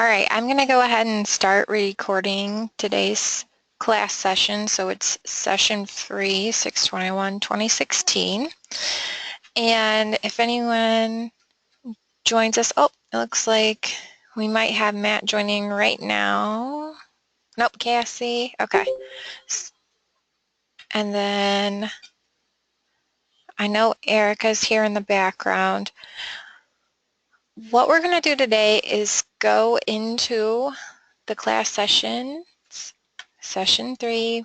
All right, I'm going to go ahead and start recording today's class session. So it's session 3, 6/21/2016. And if anyone joins us, oh, it looks like we might have Matt joining right now. Nope, Cassie. Okay. And then I know Erica's here in the background. What we're going to do today is go into the class session, session 3,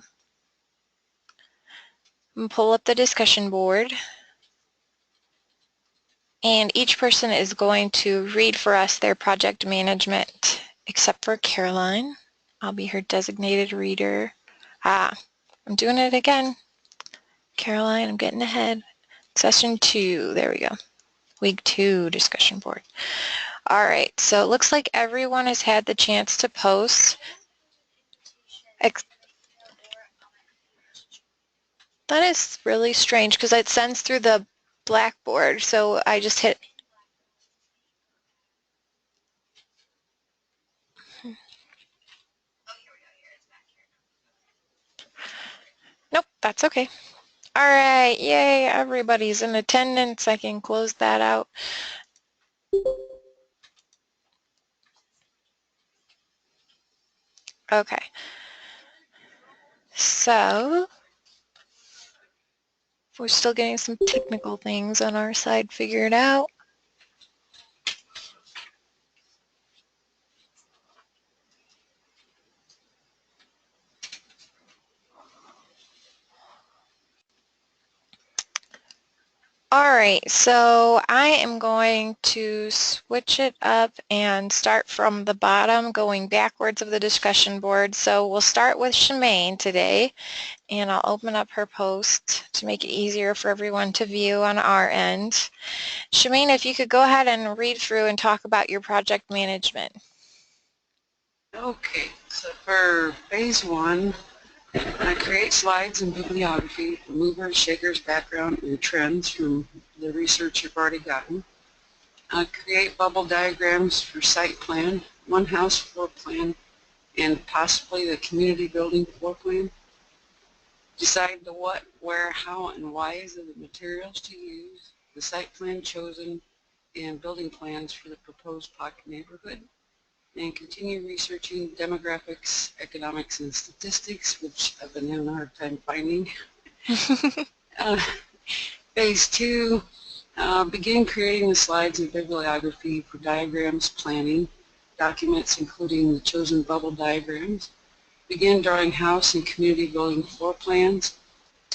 and pull up the discussion board. And each person is going to read for us their project management, except for Caroline. I'll be her designated reader. I'm doing it again. Caroline, I'm getting ahead. Session 2, there we go. Week 2 discussion board. All right, so it looks like everyone has had the chance to post. That is really strange because it sends through the Blackboard, so I just hit. Nope, that's okay. All right, yay, everybody's in attendance. I can close that out. Okay, so we're still getting some technical things on our side figured out. All right, so I am going to switch it up and start from the bottom, going backwards of the discussion board. So we'll start with Shemaine today, and I'll open up her post to make it easier for everyone to view on our end. Shemaine, if you could go ahead and read through and talk about your project management. Okay, so for phase 1, create slides and bibliography, movers, shakers, background, and trends from the research you've already gotten. Create bubble diagrams for site plan, one house floor plan, and possibly the community building floor plan. Decide the what, where, how, and whys of the materials to use, the site plan chosen, and building plans for the proposed pocket neighborhood. And continue researching demographics, economics, and statistics, which I've been having a hard time finding. Phase 2, begin creating the slides and bibliography for diagrams, planning, documents including the chosen bubble diagrams. Begin drawing house and community building floor plans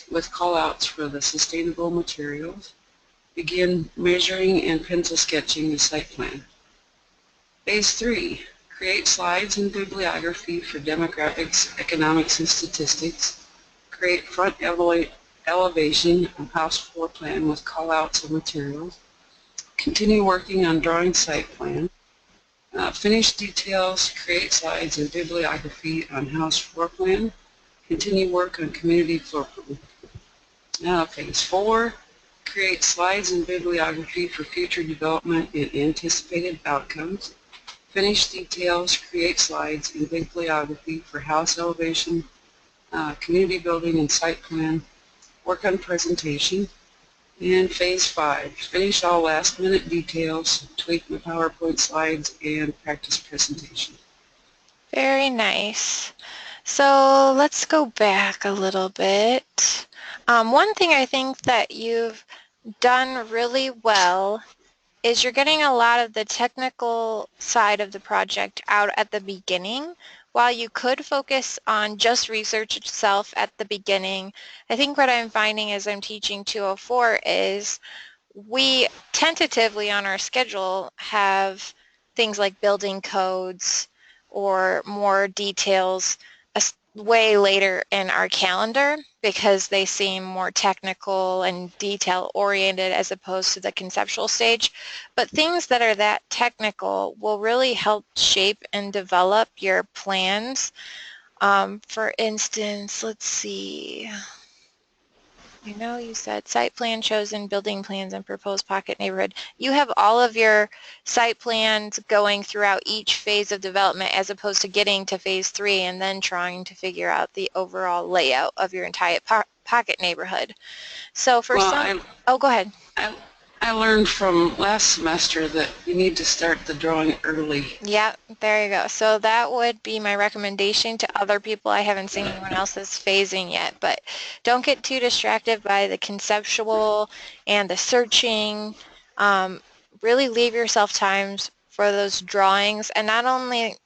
with callouts for the sustainable materials. Begin measuring and pencil sketching the site plan. Phase 3, create slides and bibliography for demographics, economics, and statistics. Create front elevation of house floor plan with callouts of materials. Continue working on drawing site plan. Finish details, create slides and bibliography on house floor plan. Continue work on community floor plan. Now phase 4, create slides and bibliography for future development and anticipated outcomes. Finish details, create slides and bibliography for house elevation, community building and site plan, work on presentation. And phase 5, finish all last minute details, tweak my PowerPoint slides, and practice presentation. Very nice. So let's go back a little bit. One thing I think that you've done really well is you're getting a lot of the technical side of the project out at the beginning. While you could focus on just research itself at the beginning, I think what I'm finding as I'm teaching 204 is we tentatively on our schedule have things like building codes or more details way later in our calendar because they seem more technical and detail oriented as opposed to the conceptual stage. But things that are that technical will really help shape and develop your plans. For instance, let's see. I know you said site plan chosen, building plans, and proposed pocket neighborhood. You have all of your site plans going throughout each phase of development as opposed to getting to phase 3 and then trying to figure out the overall layout of your entire pocket neighborhood. So for Well, some, oh, go ahead. I, I learned from last semester that you need to start the drawing early. Yeah, there you go. So that would be my recommendation to other people. I haven't seen anyone else's phasing yet, but don't get too distracted by the conceptual and the searching. Um, really leave yourself times for those drawings, and not only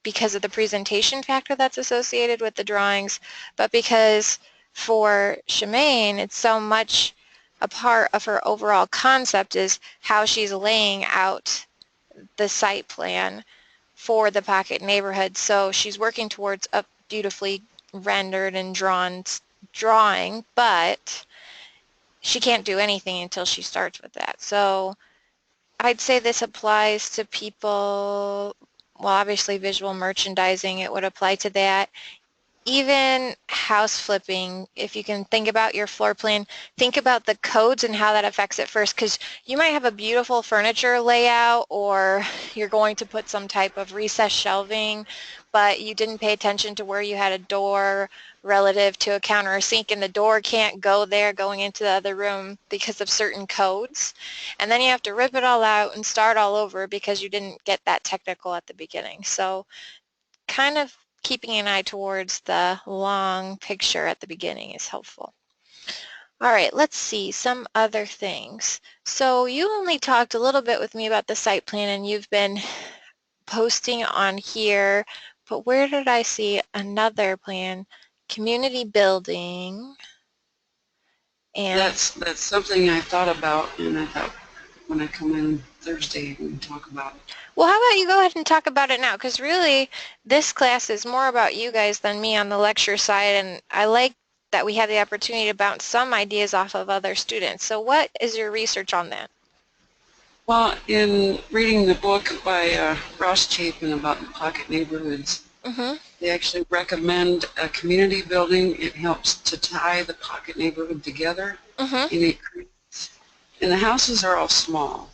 because of the presentation factor that's associated with the drawings, but because for Shemaine, it's so much a part of her overall concept is how she's laying out the site plan for the pocket neighborhood. So she's working towards a beautifully rendered and drawn drawing, but she can't do anything until she starts with that. So I'd say this applies to people, well, obviously visual merchandising, it would apply to that. Even house flipping, if you can think about your floor plan, think about the codes and how that affects it first, because you might have a beautiful furniture layout or you're going to put some type of recessed shelving, but you didn't pay attention to where you had a door relative to a counter or sink, and the door can't go there going into the other room because of certain codes. And then you have to rip it all out and start all over because you didn't get that technical at the beginning. So kind of keeping an eye towards the long picture at the beginning is helpful. All right, let's see some other things. So you only talked a little bit with me about the site plan and you've been posting on here, but where did I see another plan? Community building and That's something I thought about, and I thought when I come in Thursday we can talk about it. well, how about you go ahead and talk about it now? Because really, this class is more about you guys than me on the lecture side, and I like that we have the opportunity to bounce some ideas off of other students. So what is your research on that? Well, in reading the book by Ross Chapin about the pocket neighborhoods, Mm-hmm. they actually recommend a community building. It helps to tie the pocket neighborhood together, Mm-hmm. and and the houses are all small.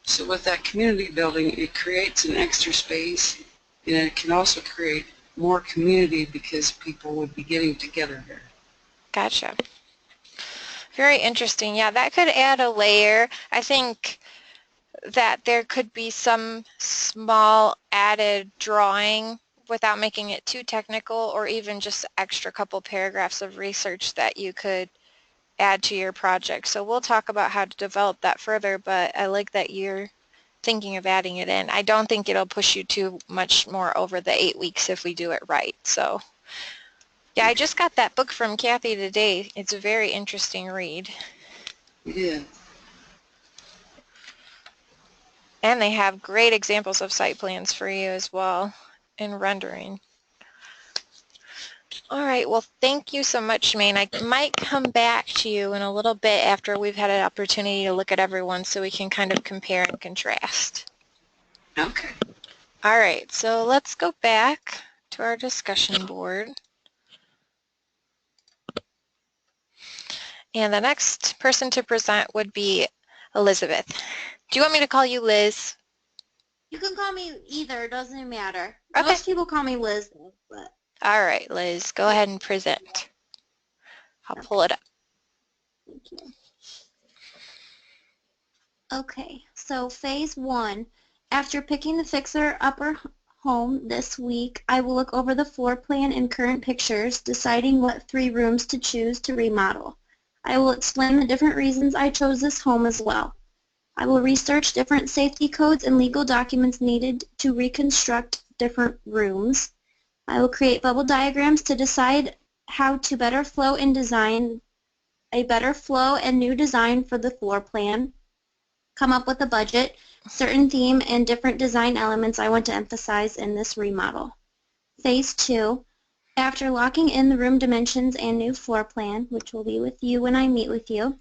So with that community building, it creates an extra space, and it can also create more community because people would be getting together there. Gotcha. Very interesting. Yeah, that could add a layer. I think that there could be some small added drawing without making it too technical, or even just extra couple paragraphs of research that you could add to your project. So we'll talk about how to develop that further, but I like that you're thinking of adding it in. I don't think it'll push you too much more over the 8 weeks if we do it right. So yeah, I just got that book from Kathy today. It's a very interesting read. Yeah. And they have great examples of site plans for you as well in rendering. All right, well, thank you so much, Maine. I might come back to you in a little bit after we've had an opportunity to look at everyone so we can kind of compare and contrast. Okay. All right, so let's go back to our discussion board. And the next person to present would be Elizabeth. Do you want me to call you Liz? You can call me either, it doesn't matter. Okay. Most people call me Liz, but All right, Liz, go ahead and present. I'll pull it up. thank you. Okay, so phase 1. After picking the fixer-upper home this week, I will look over the floor plan and current pictures, deciding what 3 rooms to choose to remodel. I will explain the different reasons I chose this home as well. I will research different safety codes and legal documents needed to reconstruct different rooms. I will create bubble diagrams to decide how to better flow and design a better flow and new design for the floor plan. Come up with a budget, certain theme, and different design elements I want to emphasize in this remodel. Phase 2. After locking in the room dimensions and new floor plan, which will be with you when I meet with you,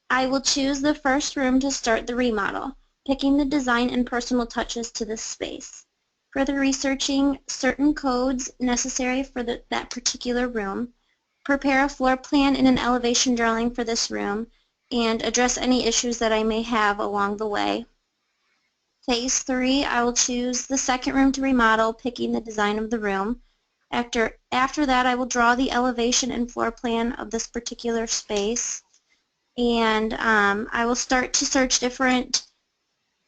I will choose the first room to start the remodel, picking the design and personal touches to this space. Further researching certain codes necessary for that particular room. prepare a floor plan and an elevation drawing for this room, and address any issues that I may have along the way. Phase 3, I will choose the second room to remodel, picking the design of the room. After that, I will draw the elevation and floor plan of this particular space, and I will start to search different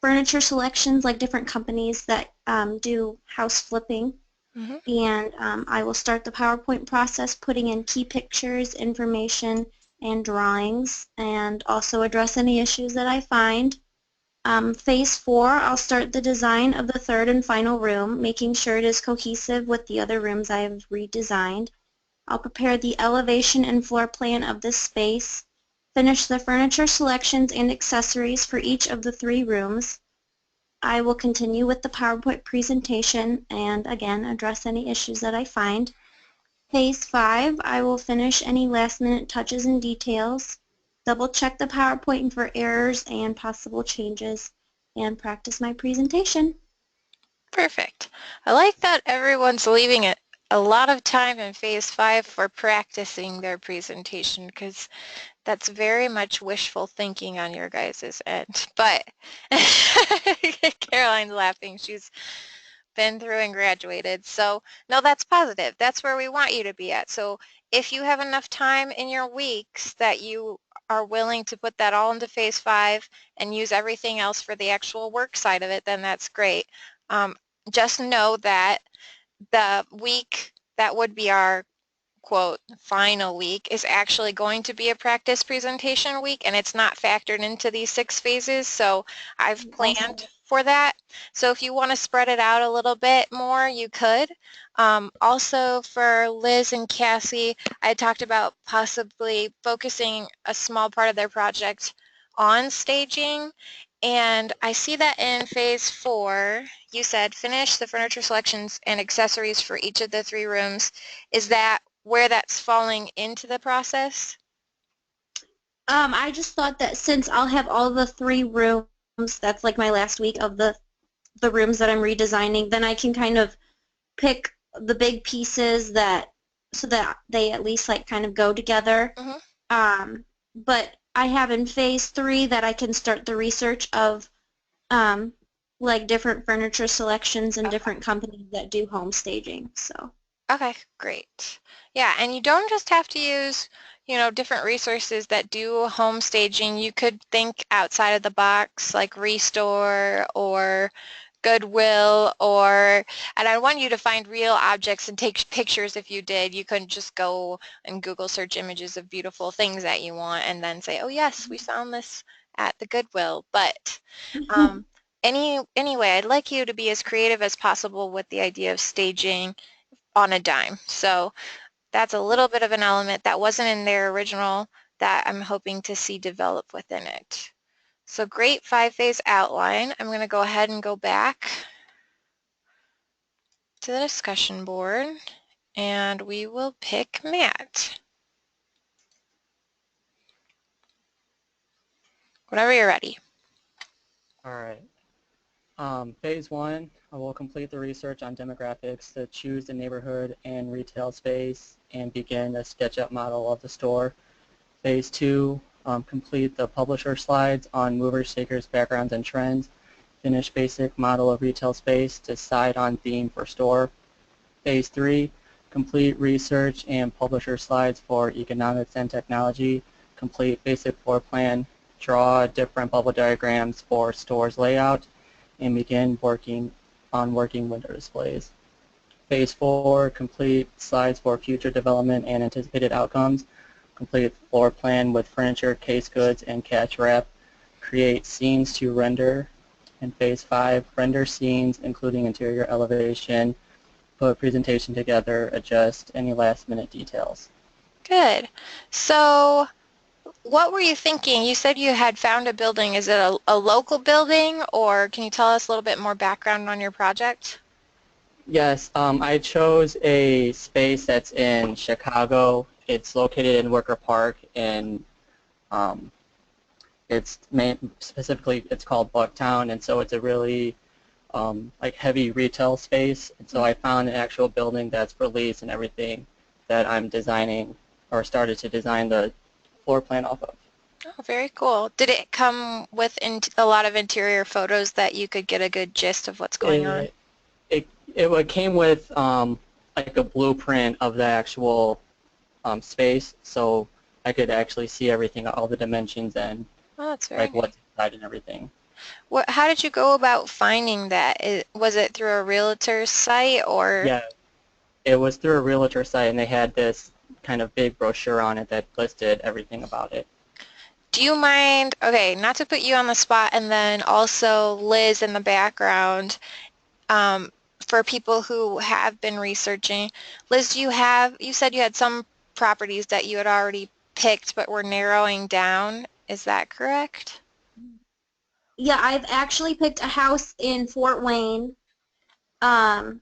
furniture selections, like different companies that do house flipping. Mhm. And I will start the PowerPoint process, putting in key pictures, information, and drawings, and also address any issues that I find. Phase 4, I'll start the design of the third and final room, making sure it is cohesive with the other rooms I have redesigned. I'll prepare the elevation and floor plan of this space, finish the furniture selections and accessories for each of the 3 rooms. I will continue with the PowerPoint presentation and, again, address any issues that I find. Phase 5, I will finish any last-minute touches and details, double-check the PowerPoint for errors and possible changes, and practice my presentation. Perfect. I like that everyone's leaving it a lot of time in phase 5 for practicing their presentation, because that's very much wishful thinking on your guys' end. But Caroline's laughing. She's been through and graduated. So no, that's positive. That's where we want you to be at. So if you have enough time in your weeks that you are willing to put that all into phase 5 and use everything else for the actual work side of it, then that's great. Um, just know that the week that would be our quote final week is actually going to be a practice presentation week, and it's not factored into these 6 phases, so I've Awesome. planned for that. So if you want to spread it out a little bit more, you could. Also for Liz and Cassie, I talked about possibly focusing a small part of their project on staging, and I see that in phase 4 you said finish the furniture selections and accessories for each of the 3 rooms. Is that where that's falling into the process? I just thought that since I'll have all the 3 rooms, that's like my last week of the rooms that I'm redesigning, then I can kind of pick the big pieces that so that they at least like kind of go together. Hmm. But I have in phase 3 that I can start the research of um, like different furniture selections and Okay. different companies that do home staging. So. Okay, great. Yeah, and you don't just have to use, different resources that do home staging. You could think outside of the box, like Restore or Goodwill, and I want you to find real objects and take pictures if you did. You couldn't just go and Google search images of beautiful things that you want and then say, oh yes, we found this at the Goodwill. But um, anyway, I'd like you to be as creative as possible with the idea of staging on a dime. So that's a little bit of an element that wasn't in their original that I'm hoping to see develop within it. So great 5-phase outline. I'm going to go ahead and go back to the discussion board and we will pick Matt. Whenever you're ready. All right. Phase 1, I will complete the research on demographics to choose the neighborhood and retail space and begin a SketchUp model of the store. Phase 2, complete the publisher slides on movers, shakers, backgrounds, and trends. Finish basic model of retail space. Decide on theme for store. Phase 3, complete research and publisher slides for economics and technology. Complete basic floor plan. Draw different bubble diagrams for stores layout and begin working on working window displays. Phase 4, complete slides for future development and anticipated outcomes. Complete floor plan with furniture, case goods, and cash wrap. Create scenes to render. And Phase 5, render scenes including interior elevation. Put presentation together, adjust any last minute details. Good. So what were you thinking? You said you had found a building. Is it a local building, or can you tell us a little bit more background on your project? Yes, I chose a space that's in Chicago. It's located in Wicker Park, and um, specifically it's called Bucktown, and so it's a really like heavy retail space. And so I found an actual building that's for lease and everything that I'm designing or started to design the floor plan off of. Oh, very cool. Did it come with a lot of interior photos that you could get a good gist of what's going on? It it came with like a blueprint of the actual space, so I could actually see everything, all the dimensions, and Oh, that's very like nice. what's inside and everything. How did you go about finding that? Was it through a realtor's site or? Yeah, it was through a realtor site, and they had this kind of big brochure on it that listed everything about it. Do you mind, okay, not to put you on the spot, and then also Liz in the background, um, for people who have been researching. Liz, you said you had some properties that you had already picked but were narrowing down. Is that correct? Yeah, I've actually picked a house in Fort Wayne. Um,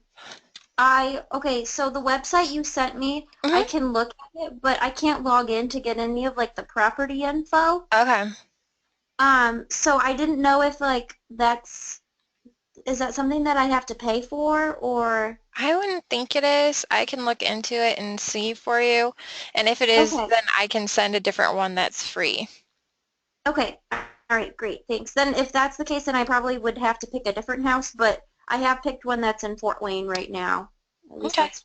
okay, so the website you sent me, I Hmm. can look at it, but I can't log in to get any of like the property info. Okay. So I didn't know if like is that something that I have to pay for or? I wouldn't think it is. I can look into it and see for you. And if it is, Okay. then I can send a different one that's free. Okay. All right, great. Thanks. Then if that's the case, then I probably would have to pick a different house, but I have picked one that's in Fort Wayne right now. At least Okay. that's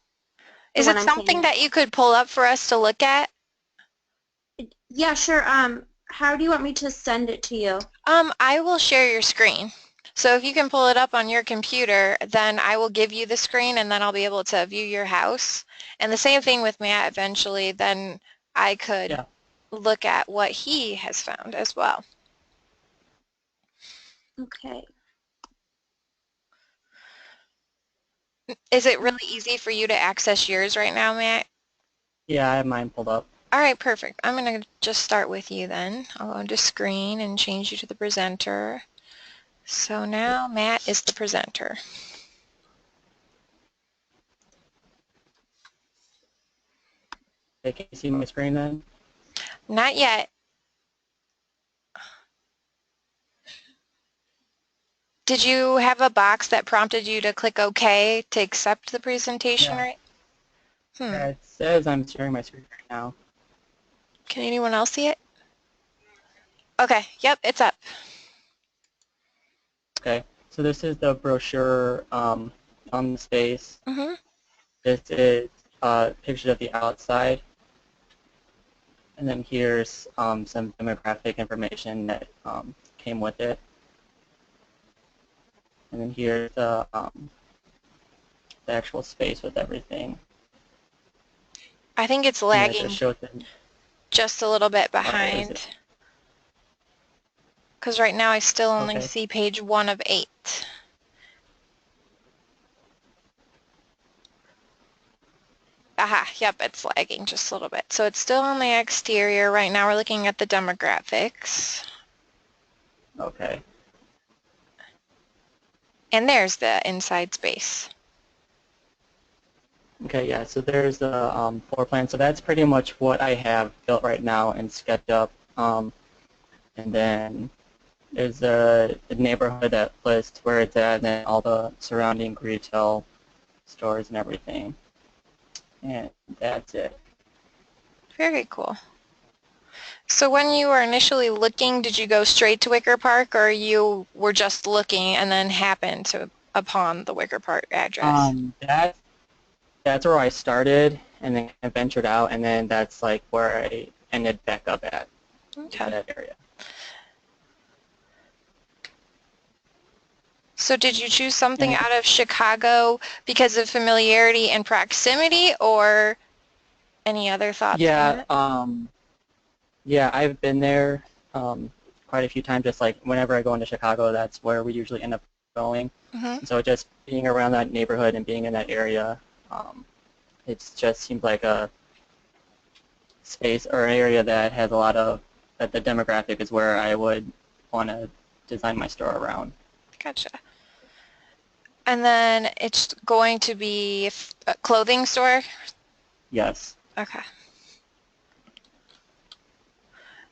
the Is one it I'm something planning. that you could pull up for us to look at? Yeah, sure. How do you want me to send it to you? I will share your screen. So if you can pull it up on your computer, then I will give you the screen and then I'll be able to view your house. And the same thing with Matt eventually, then I could Yeah. look at what he has found as well. Okay. Is it really easy for you to access yours right now, Matt? Yeah, I have mine pulled up. All right, perfect. I'm going to just start with you then. I'll go into screen and change you to the presenter. So now Matt is the presenter. Okay, can you see my screen then? Not yet. Did you have a box that prompted you to click OK to accept the presentation, Yeah. right? Hmm. Yeah, it says I'm sharing my screen right now. Can anyone else see it? Okay, yep, it's up. Okay, so this is the brochure on the space. Mm-hmm. This is pictures of the outside, and then here's some demographic information that came with it. And then here's the actual space with everything. I think it's And it just lagging shows them. just a little bit Oh, is it? behind because right now I still only Okay. see page 1 of 8. Aha, yep, it's lagging just a little bit. So it's still on the exterior. Right now we're looking at the demographics. Okay. And there's the inside space. Okay, yeah, so there's the floor plan. So that's pretty much what I have built right now in SketchUp. And then there's the neighborhood that lists where it's at, and then all the surrounding retail stores and everything. And that's it. Very cool. So when you were initially looking, did you go straight to Wicker Park or you were just looking and then happened to upon the Wicker Park address? That that's where I started, and then I ventured out, and then that's like where I ended back up at, is Okay. that area. So did you choose something And out of Chicago because of familiarity and proximity or any other thoughts on yeah, it? yeah, I've been there quite a few times. Just like whenever I go into Chicago, that's where we usually end up going. Mm-hmm. And so just being around that neighborhood and being in that area, it just seems like a space or an area that has a lot of that the demographic is where I would want to design my store around. Gotcha. And then it's going to be a clothing store? Yes. Okay.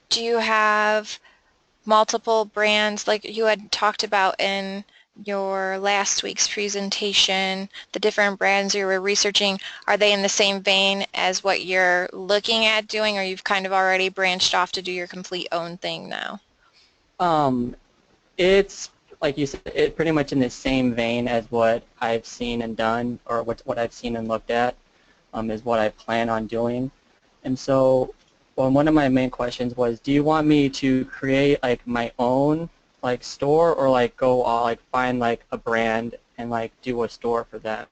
Do you have multiple brands like you had talked about in your last week's presentation, the different brands you were researching, are they in the same vein as what you're looking at doing, or you've kind of already branched off to do your complete own thing now? Um, it's like you said, it pretty much in the same vein as what I've seen and done, or what I've seen and looked at, is what I plan on doing. And so, well, one of my main questions was, do you want me to create like my own like store, or like go all like find like a brand and like do a store for them?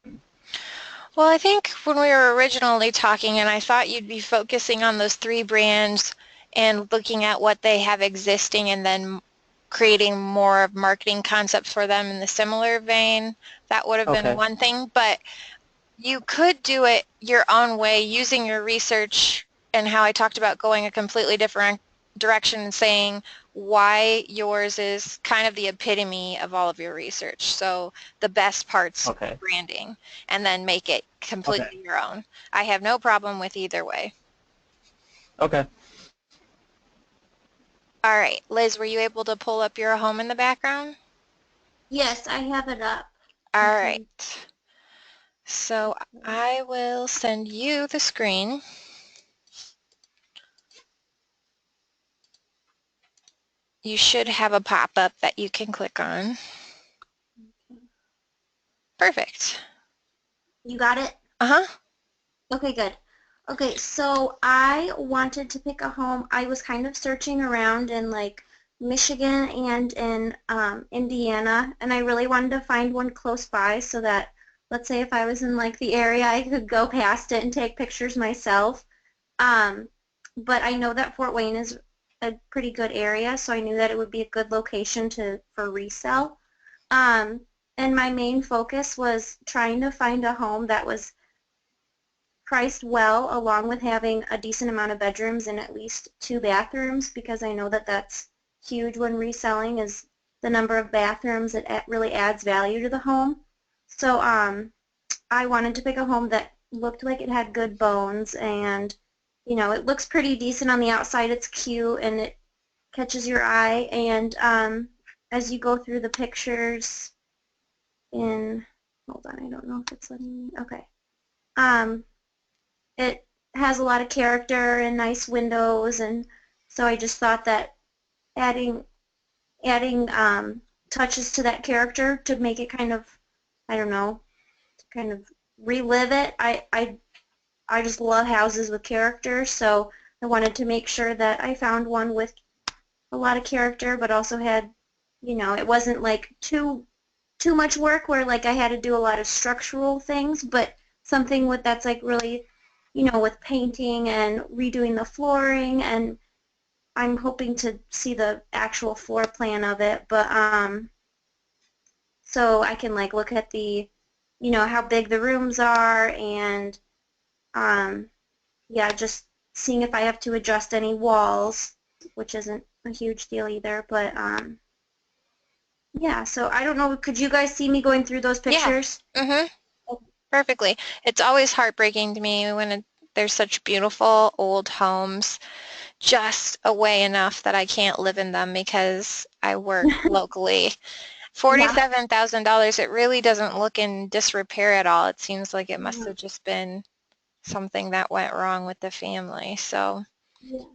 Well, I think when we were originally talking, and I thought you'd be focusing on those 3 brands and looking at what they have existing and then creating more of marketing concepts for them in the similar vein, that would have been Okay. one thing. But you could do it your own way using your research and how I talked about going a completely different direction and saying why yours is kind of the epitome of all of your research. So the best parts Okay. branding, and then make it Okay. completely your own. I have no problem with either way. Okay. All right, Liz, were you able to pull up your home in the background? Yes, I have it up. All I right. can. So I will send you the screen. You should have a pop-up that you can click on. Perfect. You got it? Uh-huh. Okay, good. Okay, so I wanted to pick a home. I was kind of searching around in like Michigan and in Indiana, and I really wanted to find one close by so that, let's say if I was in like the area, I could go past it and take pictures myself. Um, but I know that Fort Wayne is a pretty good area, so I knew that it would be a good location for resale. Um, and my main focus was trying to find a home that was priced well, along with having a decent amount of bedrooms and at least 2 bathrooms, because I know that that's huge when reselling, is the number of bathrooms. It really adds value to the home. So I wanted to pick a home that looked like it had good bones, and it looks pretty decent on the outside. It's cute and it catches your eye, and as you go through the pictures in, hold on, I don't know if it's letting me, okay. Um, it has a lot of character and nice windows, and so I just thought that adding touches to that character to make it kind of, I don't know, to kind of relive it. I just love houses with character, so I wanted to make sure that I found one with a lot of character, but also had, it wasn't like too much work where like I had to do a lot of structural things, but something that's like really, with painting and redoing the flooring, and I'm hoping to see the actual floor plan of it, but so I can like look at the, how big the rooms are, and um, yeah, just seeing if I have to adjust any walls, which isn't a huge deal either, but yeah, so I don't know, could you guys see me going through those Yeah. pictures? Mm-hmm. Perfectly. It's always heartbreaking to me when there's such beautiful old homes just away enough that I can't live in them because I work locally. Yeah. $47,000, it really doesn't look in disrepair at all. It seems like it must have just been something that went wrong with the family. So, Yeah.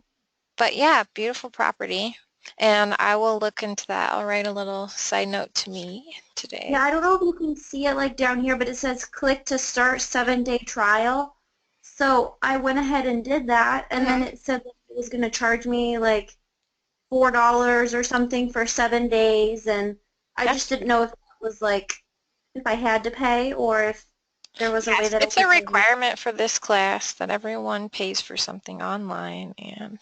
but yeah, beautiful property. And I will look into that. I'll write a little side note to me today. Yeah, I don't know if you can see it like down here, but it says click to start 7-day trial. So I went ahead and did that, and then Mhm. it said that it was going to charge me like $4 or something for 7 days, and I just That's didn't know if it was like if I had to pay or if there was a way Yes, that it it's a would be. requirement for this class that everyone pays for something online, and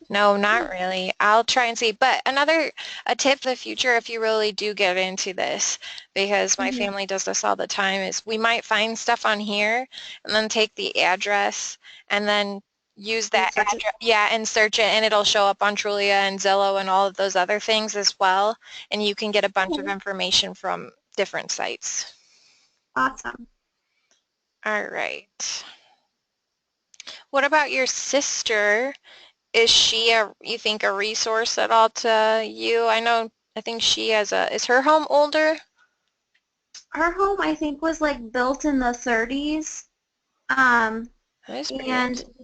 no, not really. I'll try and see. But a tip for the future, if you really do get into this, because my Mhm. family does this all the time, is we might find stuff on here and then take the address and then use And that search it. address, yeah, and search it, and it'll show up on Trulia and Zillow and all of those other things as well, and you can get a bunch of Okay. information from different sites. Awesome. All right. What about your sister? Is she you think a resource at all to you? I know, I think she has is her home older? Her home, I think, was like built in the 30s. Um, That is pretty and old.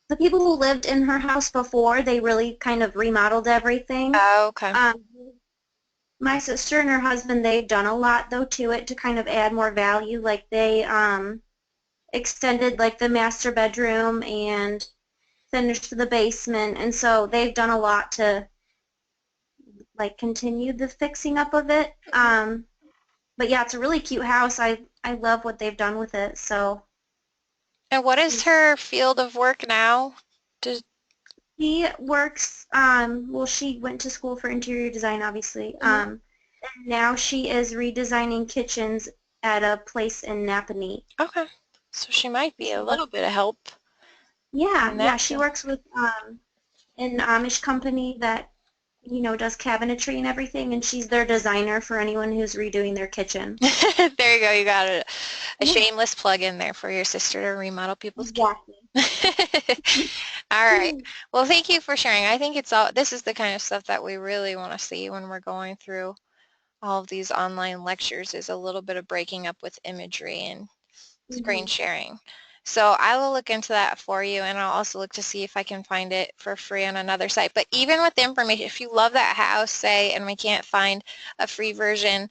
the people who lived in her house before, they really kind of remodeled everything. Oh, okay. Um, my sister and her husband, they've done a lot though to it to kind of add more value. Like they extended like the master bedroom and finished the basement, and so they've done a lot to like continue the fixing up of it. But yeah, it's a really cute house. I love what they've done with it. So And what is her field of work now? Does, she works, well, she went to school for interior design, obviously. And now she is redesigning kitchens at a place in Napanee. okay. So she might be a So, little bit of help yeah, in yeah, that she field. works with an Amish company that, does cabinetry and everything, and she's their designer for anyone who's redoing their kitchen. There you go. You got a Yeah, shameless plug in there for your sister to remodel people's kitchens. exactly. All right. Well, thank you for sharing. I think this is the kind of stuff that we really want to see when we're going through all of these online lectures is a little bit of breaking up with imagery and screen Mhm. sharing. So I will look into that for you, and I'll also look to see if I can find it for free on another site. But even with the information, if you love that house, say, and we can't find a free version,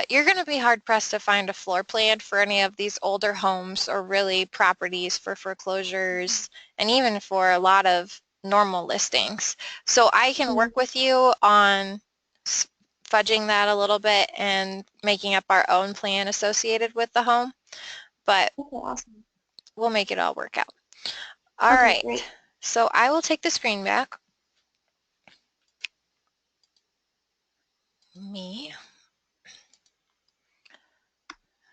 you're going to be hard pressed to find a floor plan for any of these older homes or really properties for foreclosures and even for a lot of normal listings. So I can Mhm. work with you on fudging that a little bit and making up our own plan associated with the home, but Okay, awesome. we'll make it all work out. All Okay, right, great. so I will take the screen back. Me.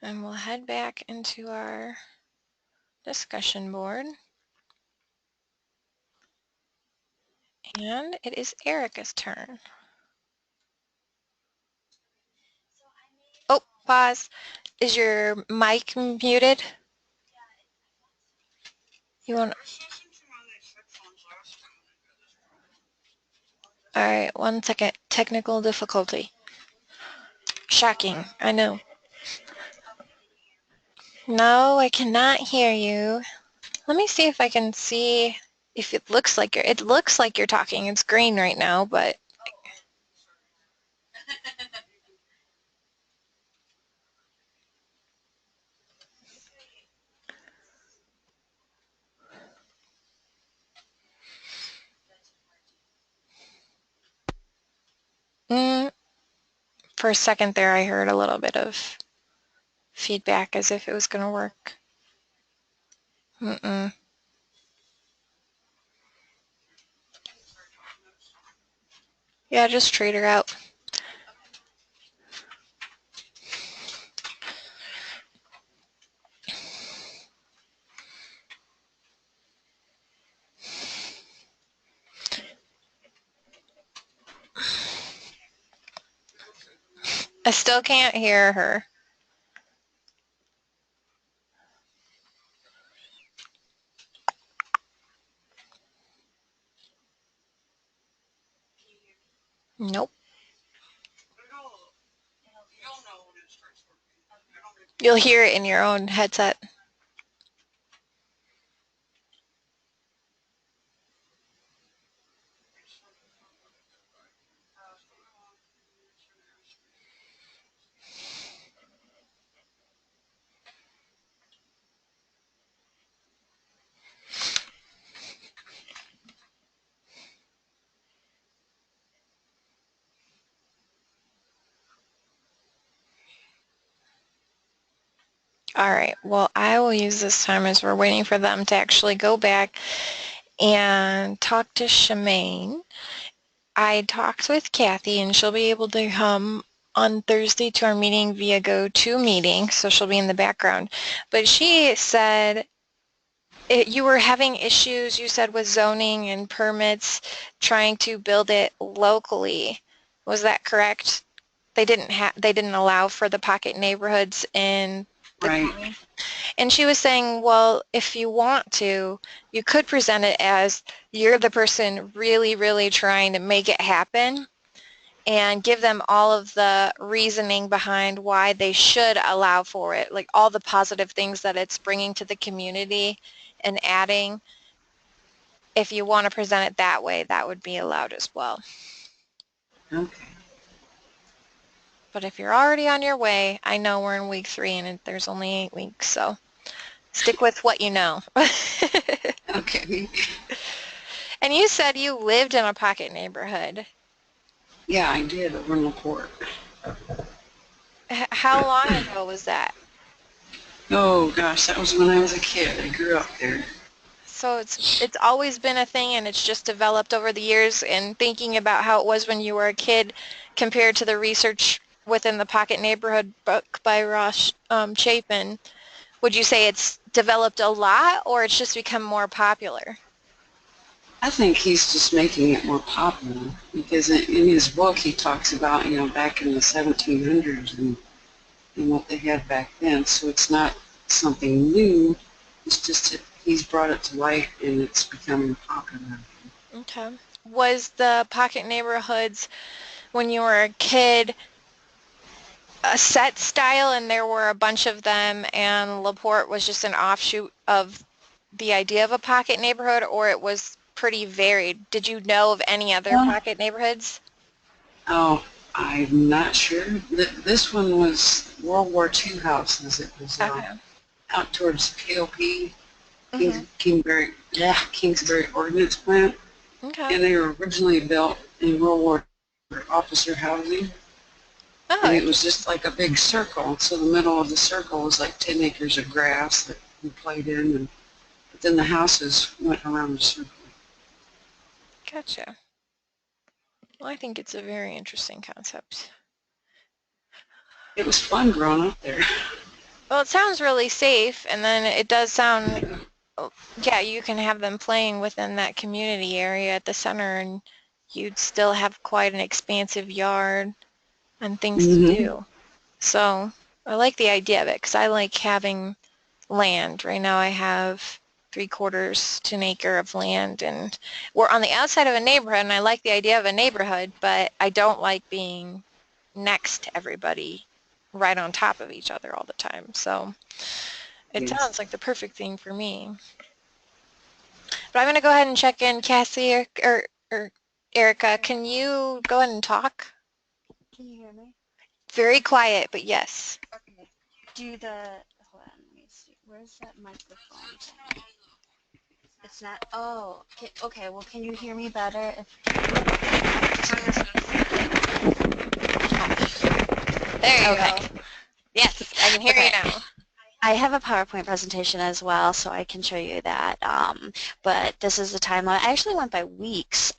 And we'll head back into our discussion board. And it is Erica's turn. Oh, pause. Is your mic muted? You want? All right, 1 second. Technical difficulty. Shocking, I know. No, I cannot hear you. Let me see if I can see if it looks like you're talking. It's green right now, but mm, for a second there I heard a little bit of feedback as if it was going to work. Mm-mm. Yeah, just trade her out. I still can't hear her. Nope. You'll hear it in your own headset. All right, well, I will use this time as we're waiting for them to actually go back and talk to Shemaine. I talked with Kathy, and she'll be able to come on Thursday to our meeting via GoToMeeting, so she'll be in the background. But she said you were having issues, you said, with zoning and permits trying to build it locally. Was that correct? They didn't allow for the pocket neighborhoods in the Right. county? And she was saying, well, if you want to, you could present it as you're the person really, really trying to make it happen, and give them all of the reasoning behind why they should allow for it, like all the positive things that it's bringing to the community and adding. If you want to present it that way, that would be allowed as well. Okay. But if you're already on your way, I know we're in week 3 and there's only 8 weeks, so stick with what you know. Okay. And you said you lived in a pocket neighborhood. Yeah, I did over in LaPorte. How long ago was that? Oh gosh, that was when I was a kid. I grew up there. So it's always been a thing, and it's just developed over the years. And thinking about how it was when you were a kid compared to the research within the Pocket Neighborhood book by Ross Chapin, would you say it's developed a lot, or it's just become more popular? I think he's just making it more popular because in his book he talks about, back in the 1700s and what they had back then. So it's not something new. It's just that he's brought it to light and it's becoming popular. Okay. Was the Pocket Neighborhoods, when you were a kid, a set style and there were a bunch of them, and LaPorte was just an offshoot of the idea of a pocket neighborhood, or it was pretty varied? Did you know of any other Well, pocket neighborhoods? oh, I'm not sure. This one was World War II houses. It was Okay. out towards KOP, Mm-hmm. Kingsbury Ordnance Plant, Okay. and they were originally built in World War for officer housing. Oh, And it was interesting. just like a big circle. So the middle of the circle was like 10 acres of grass that we played in, and but then the houses went around the circle. Gotcha. Well, I think it's a very interesting concept. It was fun growing up there. Well, it sounds really safe, and then it does sound, oh, yeah, you can have them playing within that community area at the center, and you'd still have quite an expansive yard and things to Mm-hmm. do. So I like the idea of it because I like having land. Right now I have 3/4 to an acre of land, and we're on the outside of a neighborhood, and I like the idea of a neighborhood, but I don't like being next to everybody right on top of each other all the time. So it Yes. sounds like the perfect thing for me. But I'm going to go ahead and check in. Cassie or Erica, can you go ahead and talk? Can you hear me? Very quiet, but yes. Okay. Do the, hold on, let me see. Where's that microphone thing? It's not, oh, okay, well, can you hear me better if, There you okay, go. Yes, I can hear you okay. now. I have a PowerPoint presentation as well, so I can show you that. But this is the timeline. I actually went by weeks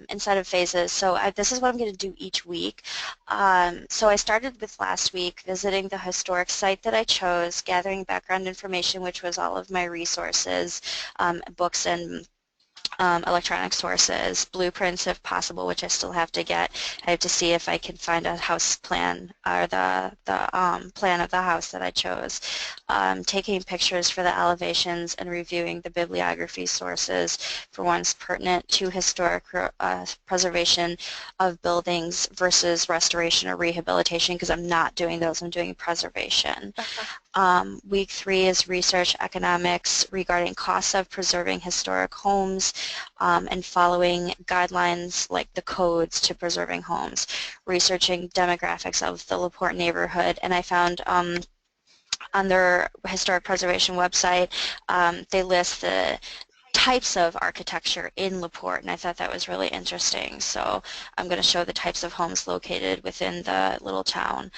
instead of phases, so this is what I'm going to do each week. So I started with last week, visiting the historic site that I chose, gathering background information, which was all of my resources, books and electronic sources, blueprints if possible, which I still have to get. I have to see if I can find a house plan or the plan of the house that I chose. Taking pictures for the elevations and reviewing the bibliography sources for ones pertinent to historic preservation of buildings versus restoration or rehabilitation, because I'm not doing those, I'm doing preservation. Week 3 is research economics regarding costs of preserving historic homes and following guidelines like the codes to preserving homes, researching demographics of the LaPorte neighborhood, and I found on their historic preservation website they list the types of architecture in LaPorte, and I thought that was really interesting. So I'm going to show the types of homes located within the little town.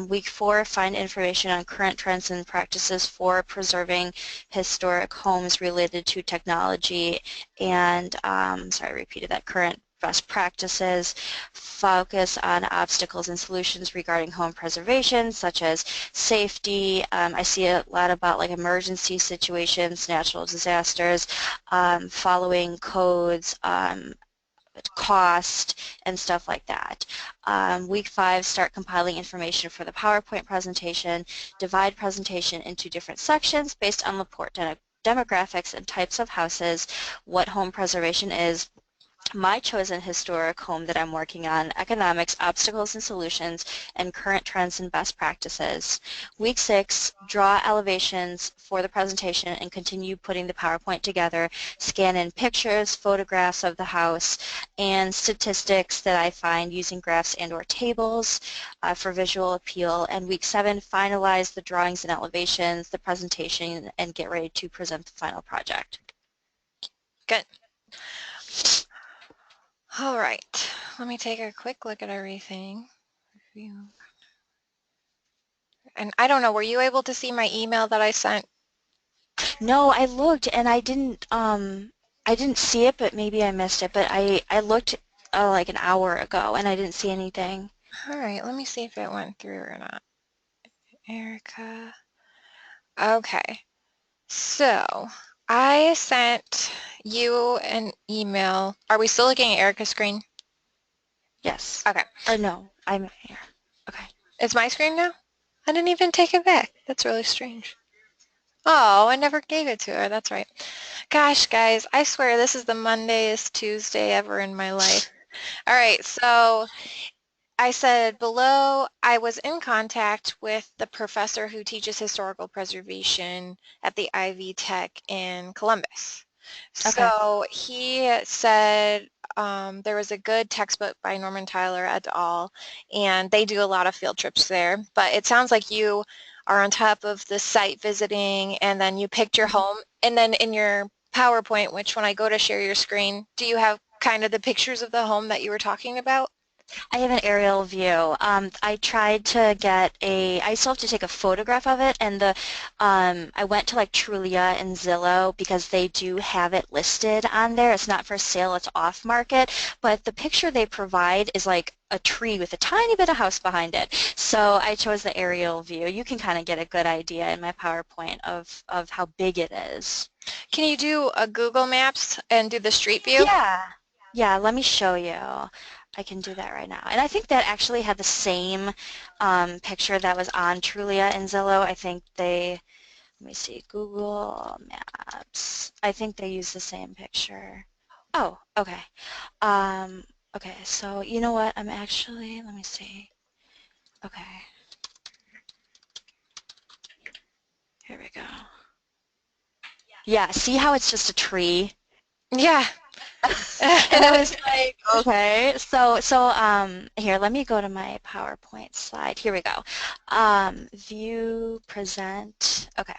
Week 4, find information on current trends and practices for preserving historic homes related to technology and, sorry, I repeated that, current best practices. Focus on obstacles and solutions regarding home preservation, such as safety. I see a lot about like emergency situations, natural disasters, following codes, cost, and stuff like that. Week 5, start compiling information for the PowerPoint presentation. Divide presentation into different sections based on LaPorte demographics and types of houses, what home preservation is, my chosen historic home that I'm working on, economics, obstacles and solutions, and current trends and best practices. Week 6, draw elevations for the presentation and continue putting the PowerPoint together, scan in pictures, photographs of the house, and statistics that I find using graphs and or tables for visual appeal. And week 7, finalize the drawings and elevations, the presentation, and get ready to present the final project. Good. All right. Let me take a quick look at everything. And I don't know, were you able to see my email that I sent? No, I looked and I didn't see it, but maybe I missed it. But I looked like an hour ago and I didn't see anything. All right, let me see if it went through or not. Erica. Okay. So I sent you an email. Are we still looking at Erica's screen? Yes. Okay. Or no, I'm here. Okay. It's my screen now? I didn't even take it back. That's really strange. Oh, I never gave it to her. That's right. Gosh, guys, I swear this is the Mondayest Tuesday ever in my life. All right, so I said below, I was in contact with the professor who teaches historical preservation at the Ivy Tech in Columbus. Okay. So he said there was a good textbook by Norman Tyler et al. And they do a lot of field trips there. But it sounds like you are on top of the site visiting and then you picked your home. And then in your PowerPoint, which when I go to share your screen, do you have kind of the pictures of the home that you were talking about? I have an aerial view. I tried to get I still have to take a photograph of it, and I went to like Trulia and Zillow because they do have it listed on there. It's not for sale, it's off market, but the picture they provide is like a tree with a tiny bit of house behind it. So I chose the aerial view. You can kind of get a good idea in my PowerPoint of how big it is. Can you do a Google Maps and do the street view? Yeah. Yeah, let me show you. I can do that right now. And I think that actually had the same picture that was on Trulia and Zillow. I think let me see, Google Maps. I think they use the same picture. Oh, okay. Um, okay, so you know what? Let me see. Okay, here we go. Yeah, see how it's just a tree? Yeah. And I was like, okay. So here, let me go to my PowerPoint slide. Here we go. View, present. Okay.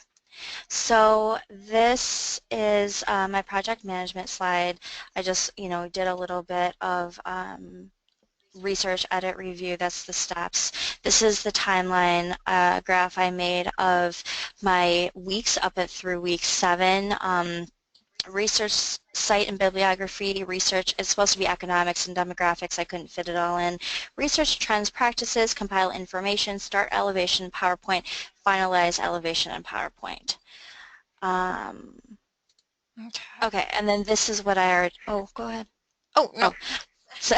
So this is my project management slide. I just, did a little bit of research, edit, review. That's the steps. This is the timeline graph I made of my weeks up at through week 7. Research site and bibliography, research, it's supposed to be economics and demographics, I couldn't fit it all in. Research trends, practices, compile information, start elevation, PowerPoint, finalize elevation and PowerPoint. Okay, and then this is what I already, oh, go ahead. Oh, no. So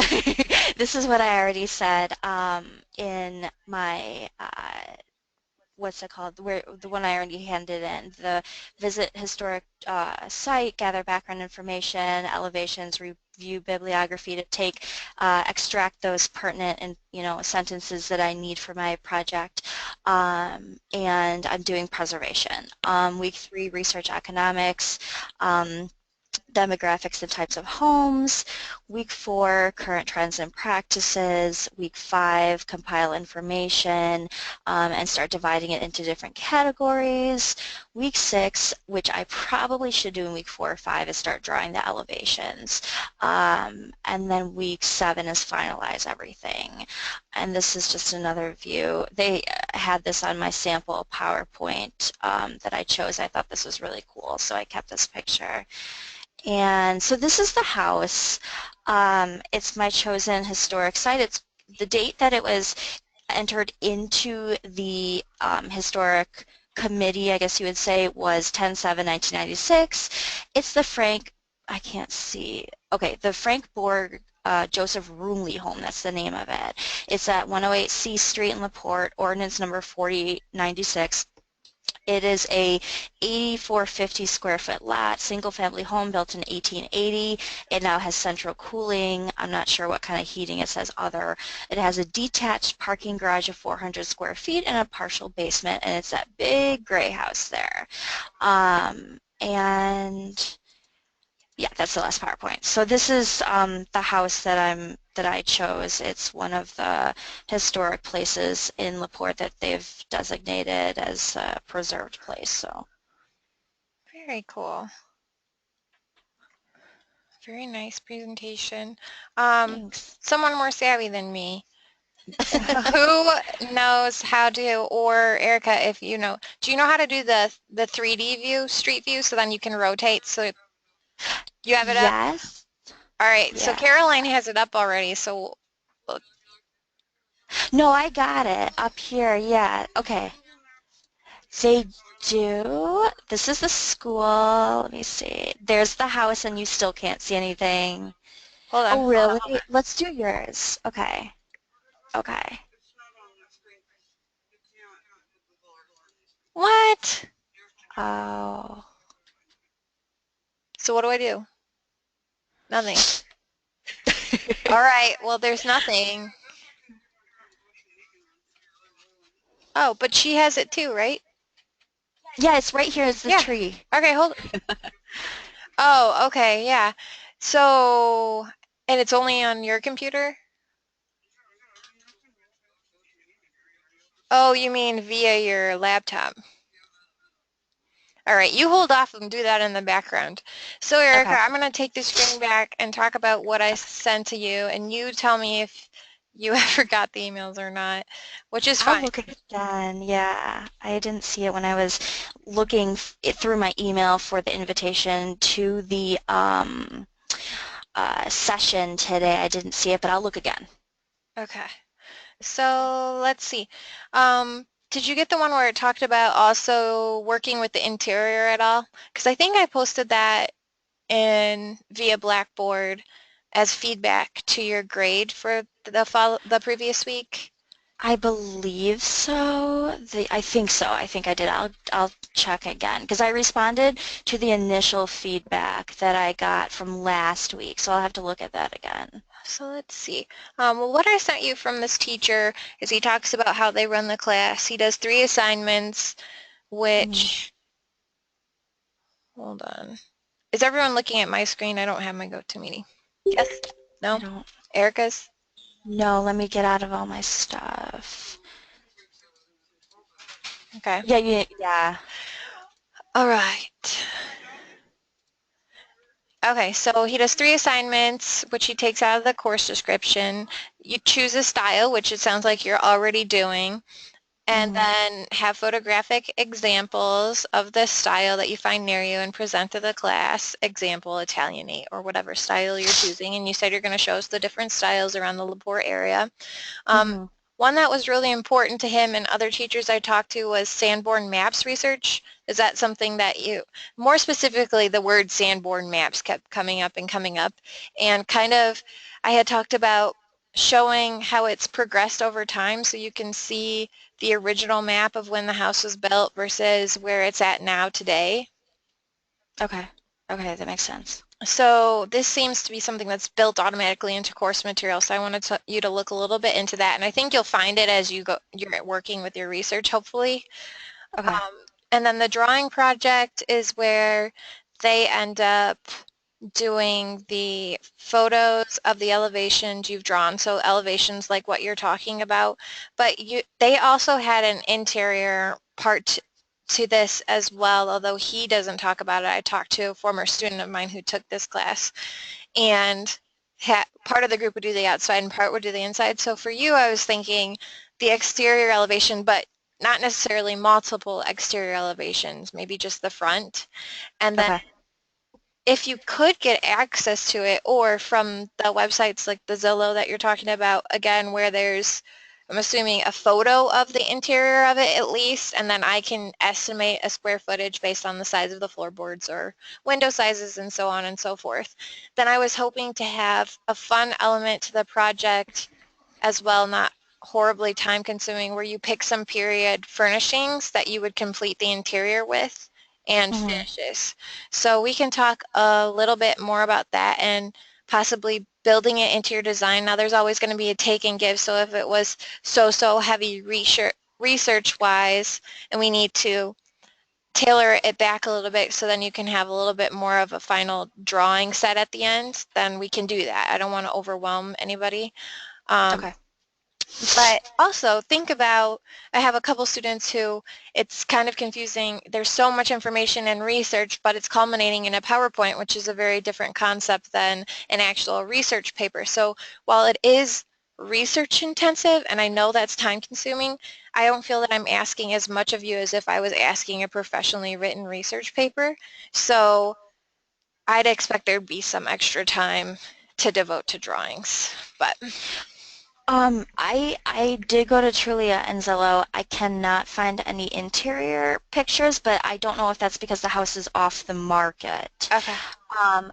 this is what I already said in my what's it called, where the one I already handed in, the visit historic site, gather background information, elevations, review bibliography to extract those pertinent and sentences that I need for my project, and I'm doing preservation. Week 3, research economics, demographics and types of homes. Week 4, current trends and practices. Week 5, compile information and start dividing it into different categories. Week 6, which I probably should do in week 4 or 5, is start drawing the elevations. And then week 7 is finalize everything. And this is just another view. They had this on my sample PowerPoint that I chose. I thought this was really cool, so I kept this picture. And so this is the house. It's my chosen historic site. It's the date that it was entered into the historic committee, I guess you would say, was 10/7/1996. It's the I can't see, okay, the Frank Borg Joseph Roomley home, that's the name of it. It's at 108 C Street in LaPorte, ordinance number 4096. It is a 8,450 square foot lot, single family home built in 1880. It now has central cooling. I'm not sure what kind of heating. It says other. It has a detached parking garage of 400 square feet and a partial basement, and it's that big gray house there. And yeah, that's the last PowerPoint. So this is the house that I chose. It's one of the historic places in LaPorte that they've designated as a preserved place. So Very cool. Very nice presentation. thanks. Someone more savvy than me. Who knows how to, or Erica, if you know, do you know how to do the 3D view, street view, so then you can rotate so you have it up? Yes. All right, so Yeah. Caroline has it up already, so look. No, I got it up here. Yeah. Okay. They do. This is the school. Let me see. There's the house, and you still can't see anything. Hold on. Oh, really? Let's do yours. Okay. Okay. What? Oh. So what do I do? Nothing. All right, well, there's nothing. Oh, but she has it too, right? Yeah, it's right here. It's the Yeah. tree. Okay, hold. Oh, okay, yeah. So, and it's only on your computer? Oh, you mean via your laptop. All right, you hold off and do that in the background. So Erica, Okay. I'm going to take the screen back and talk about what I sent to you, and you tell me if you ever got the emails or not, which is I'll fine. look again. Yeah, I didn't see it when I was looking it through my email for the invitation to the session today. I didn't see it, but I'll look again. Okay. So let's see. Did you get the one where it talked about also working with the interior at all? Because I think I posted that in via Blackboard as feedback to your grade for the previous week. I believe so. I think so. I think I did. I'll check again because I responded to the initial feedback that I got from last week, so I'll have to look at that again. So let's see. Well, what I sent you from this teacher is he talks about how they run the class. He does 3 assignments, Mm, which, hold on. Is everyone looking at my screen? I don't have my GoToMeeting. Yes? I No? don't Erica's? know. Let me get out of all my stuff. Okay. Yeah. All right. Okay, so he does 3 assignments, which he takes out of the course description. You choose a style, which it sounds like you're already doing, and Mhm. then have photographic examples of the style that you find near you and present to the class, example Italianate or whatever style you're choosing. And you said you're going to show us the different styles around the Laporte area. Mhm. One that was really important to him and other teachers I talked to was Sanborn Maps research. Is that something that you, more specifically the word Sanborn Maps kept coming up and coming up, and kind of I had talked about showing how it's progressed over time so you can see the original map of when the house was built versus where it's at now today. Okay. Okay, that makes sense. So this seems to be something that's built automatically into course material. So I wanted you to look a little bit into that, and I think you'll find it as you're working with your research, hopefully. Okay. And then the drawing project is where they end up doing the photos of the elevations you've drawn. So elevations like what you're talking about, but they also had an interior part to this as well, although he doesn't talk about it. I talked to a former student of mine who took this class, and part of the group would do the outside and part would do the inside. So for you, I was thinking the exterior elevation, but not necessarily multiple exterior elevations, maybe just the front. And then Okay. if you could get access to it, or from the websites like the Zillow that you're talking about, again, where there's, I'm assuming, a photo of the interior of it at least, and then I can estimate a square footage based on the size of the floorboards or window sizes and so on and so forth, then I was hoping to have a fun element to the project as well, not horribly time consuming where you pick some period furnishings that you would complete the interior with and Mhm. finishes. So we can talk a little bit more about that and possibly building it into your design. Now there's always going to be a take and give, so if it was so heavy research wise and we need to tailor it back a little bit so then you can have a little bit more of a final drawing set at the end, then we can do that. I don't want to overwhelm anybody. Um, Okay. but also think about, I have a couple students who it's kind of confusing. There's so much information and research, but it's culminating in a PowerPoint, which is a very different concept than an actual research paper. So while it is research intensive, and I know that's time consuming, I don't feel that I'm asking as much of you as if I was asking a professionally written research paper. So I'd expect there'd be some extra time to devote to drawings, but I did go to Trulia and Zillow. I cannot find any interior pictures, but I don't know if that's because the house is off the market. okay.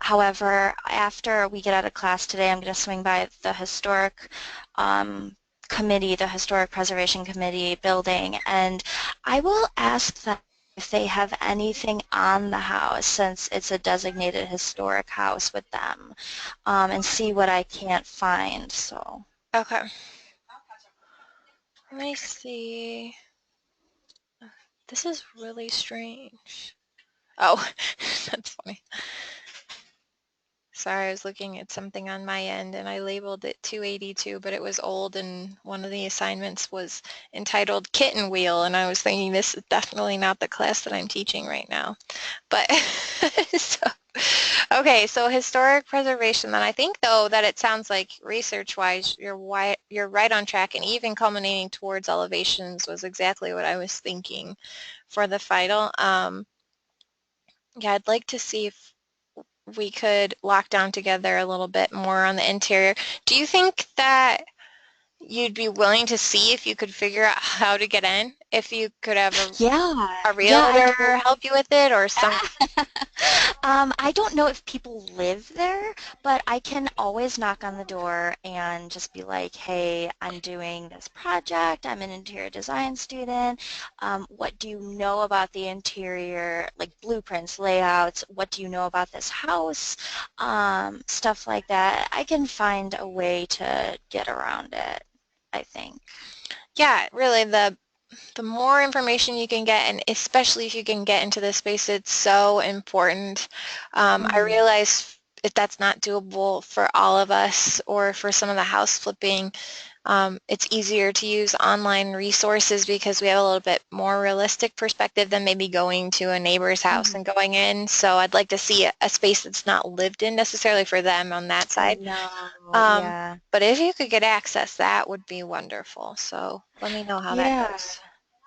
However, after we get out of class today, I'm going to swing by the historic um, committee, the Historic Preservation Committee building, and I will ask them if they have anything on the house since it's a designated historic house with them, and see what I can't find. So. Okay. Let me see. This is really strange. Oh, that's funny. Sorry, I was looking at something on my end and I labeled it 282, but it was old and one of the assignments was entitled Kitten Wheel, and I was thinking this is definitely not the class that I'm teaching right now. But so, okay, so historic preservation. Then I think though that it sounds like research-wise you're right on track, and even culminating towards elevations was exactly what I was thinking for the final. Yeah, I'd like to see if we could lock down together a little bit more on the interior. Do you think that you'd be willing to see if you could figure out how to get in? If you could have Yeah, a yeah, I realtor totally. help you with it or some. I don't know if people live there, but I can always knock on the door and just be like, hey, I'm doing this project. I'm an interior design student. What do you know about the interior, like blueprints, layouts? What do you know about this house? Stuff like that. I can find a way to get around it, I think. Yeah, really, the more information you can get, and especially if you can get into this space, it's so important. I Mm-hmm. realize if that's not doable for all of us or for some of the house flipping, it's easier to use online resources because we have a little bit more realistic perspective than maybe going to a neighbor's house Mm-hmm. and going in. So I'd like to see a space that's not lived in necessarily for them on that I side. know, Um, yeah. but if you could get access, that would be wonderful. So let me know how that Yeah. goes.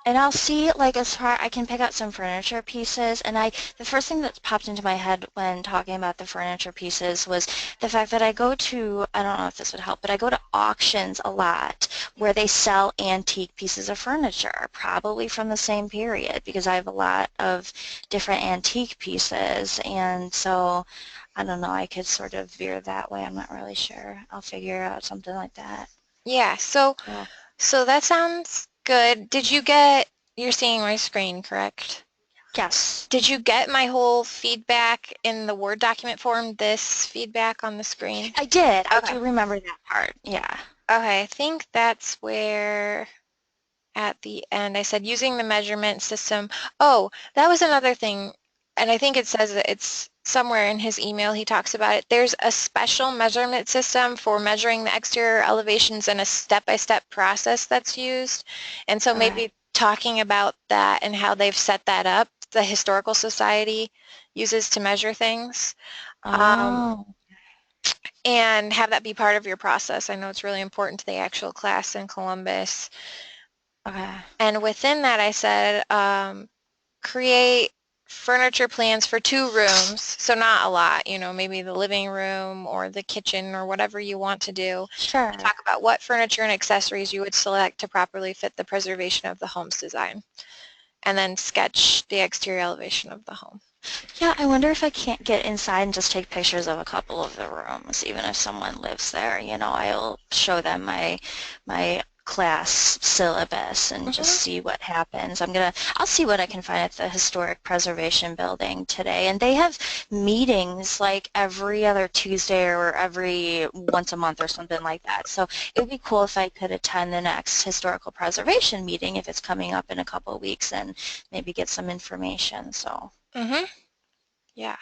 And I'll see, like, as far I can pick out some furniture pieces, and the first thing that popped into my head when talking about the furniture pieces was the fact that I don't know if this would help, but I go to auctions a lot where they sell antique pieces of furniture, probably from the same period, because I have a lot of different antique pieces, and so, I don't know, I could sort of veer that way. I'm not really sure. I'll figure out something like that. Yeah, so So, so that sounds good. You're seeing my screen, correct? yes. Did you get my whole feedback in the Word document form, this feedback on the screen? I did. I Okay. do remember that part. Yeah. Okay, I think that's where at the end I said using the measurement system. Oh, that was another thing, and I think it says that it's somewhere in his email he talks about it. There's a special measurement system for measuring the exterior elevations and a step-by-step process that's used. And so Okay. maybe talking about that and how they've set that up, the Historical Society uses to measure things. Um, Oh, and have that be part of your process. I know it's really important to the actual class in Columbus. okay. And within that, I said, create furniture plans for 2 rooms, so not a lot, maybe the living room or the kitchen or whatever you want to do. Sure. Talk about what furniture and accessories you would select to properly fit the preservation of the home's design, and then sketch the exterior elevation of the home. Yeah, I wonder if I can't get inside and just take pictures of a couple of the rooms, even if someone lives there. I'll show them my class syllabus and just see what happens. I'll see what I can find at the Historic Preservation Building today. And they have meetings like every other Tuesday or every once a month or something like that. So it would be cool if I could attend the next historical preservation meeting if it's coming up in a couple of weeks and maybe get some information. So. Yeah.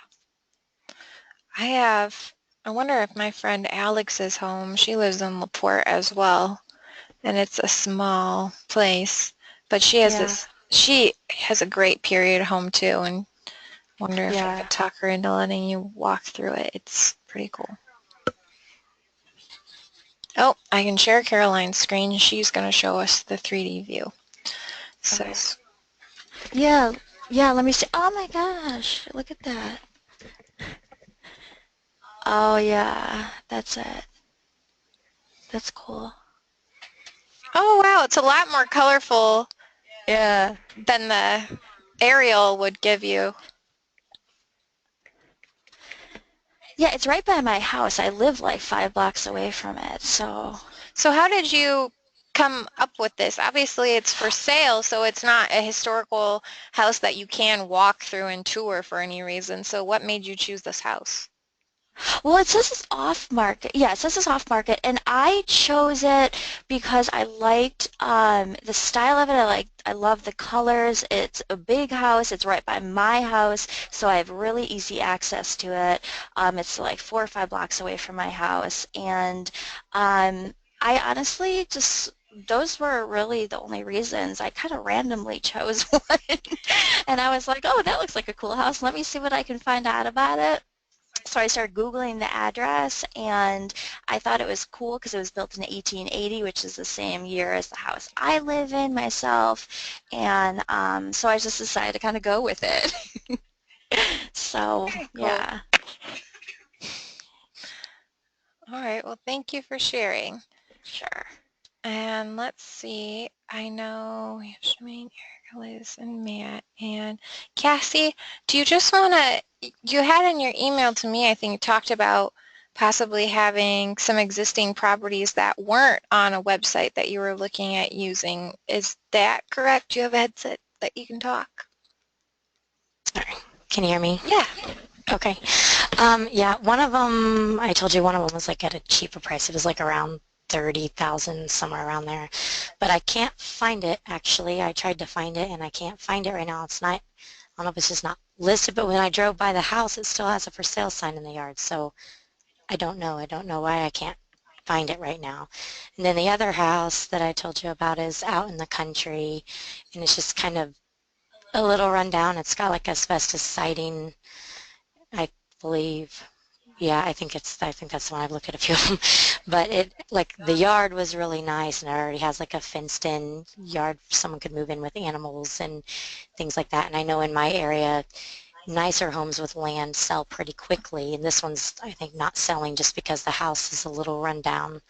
I wonder if my friend Alex is home. She lives in LaPorte as well, and it's a small place, but Yeah. she has a great period home too, and wonder if I Yeah. could talk her into letting you walk through it. It's pretty cool. Oh, I can share Caroline's screen. She's going to show us the 3D view. So, Okay. Yeah. Yeah. Let me see. Oh my gosh! Look at that. Oh yeah. That's it. That's cool. oh wow, it's a lot more colorful Yeah. than the aerial would give you. Yeah, it's right by my house. I live like 5 blocks away from it, so. So how did you come up with this? Obviously it's for sale, so it's not a historical house that you can walk through and tour for any reason. So what made you choose this house? Well, it says it's off market. Yeah, it says it's off market, and I chose it because I liked the style of it. I love the colors. It's a big house. It's right by my house, so I have really easy access to it. It's like 4 or 5 blocks away from my house, and I honestly just those were really the only reasons. I kind of randomly chose one, and I was like, oh, that looks like a cool house. Let me see what I can find out about it. So I started Googling the address, and I thought it was cool because it was built in 1880, which is the same year as the house I live in myself, and so I just decided to kind of go with it. So, Very cool. yeah. All right, well, thank you for sharing. Sure. And let's see, I know we have Shemaine, Erica, Liz, and Matt. And Cassie, do you just want to, you had in your email to me, I think, talked about possibly having some existing properties that weren't on a website that you were looking at using. Is that correct? Do you have a headset that you can talk? Sorry. Can you hear me? Yeah. Okay. Yeah, one of them, I told you one of them was like at a cheaper price. It was like around 30,000, somewhere around there. But I can't find it, actually. I tried to find it, and I can't find it right now. It's not, I don't know if it's just not listed, but when I drove by the house, it still has a for sale sign in the yard. So I don't know. I don't know why I can't find it right now. And then the other house that I told you about is out in the country, and it's just kind of a little rundown. It's got like asbestos siding, I believe. Yeah, I think that's the one. I've looked at a few of them. But it, like, the yard was really nice, and it already has like a fenced-in yard someone could move in with animals and things like that. And I know in my area, nicer homes with land sell pretty quickly, and this one's, I think, not selling just because the house is a little rundown.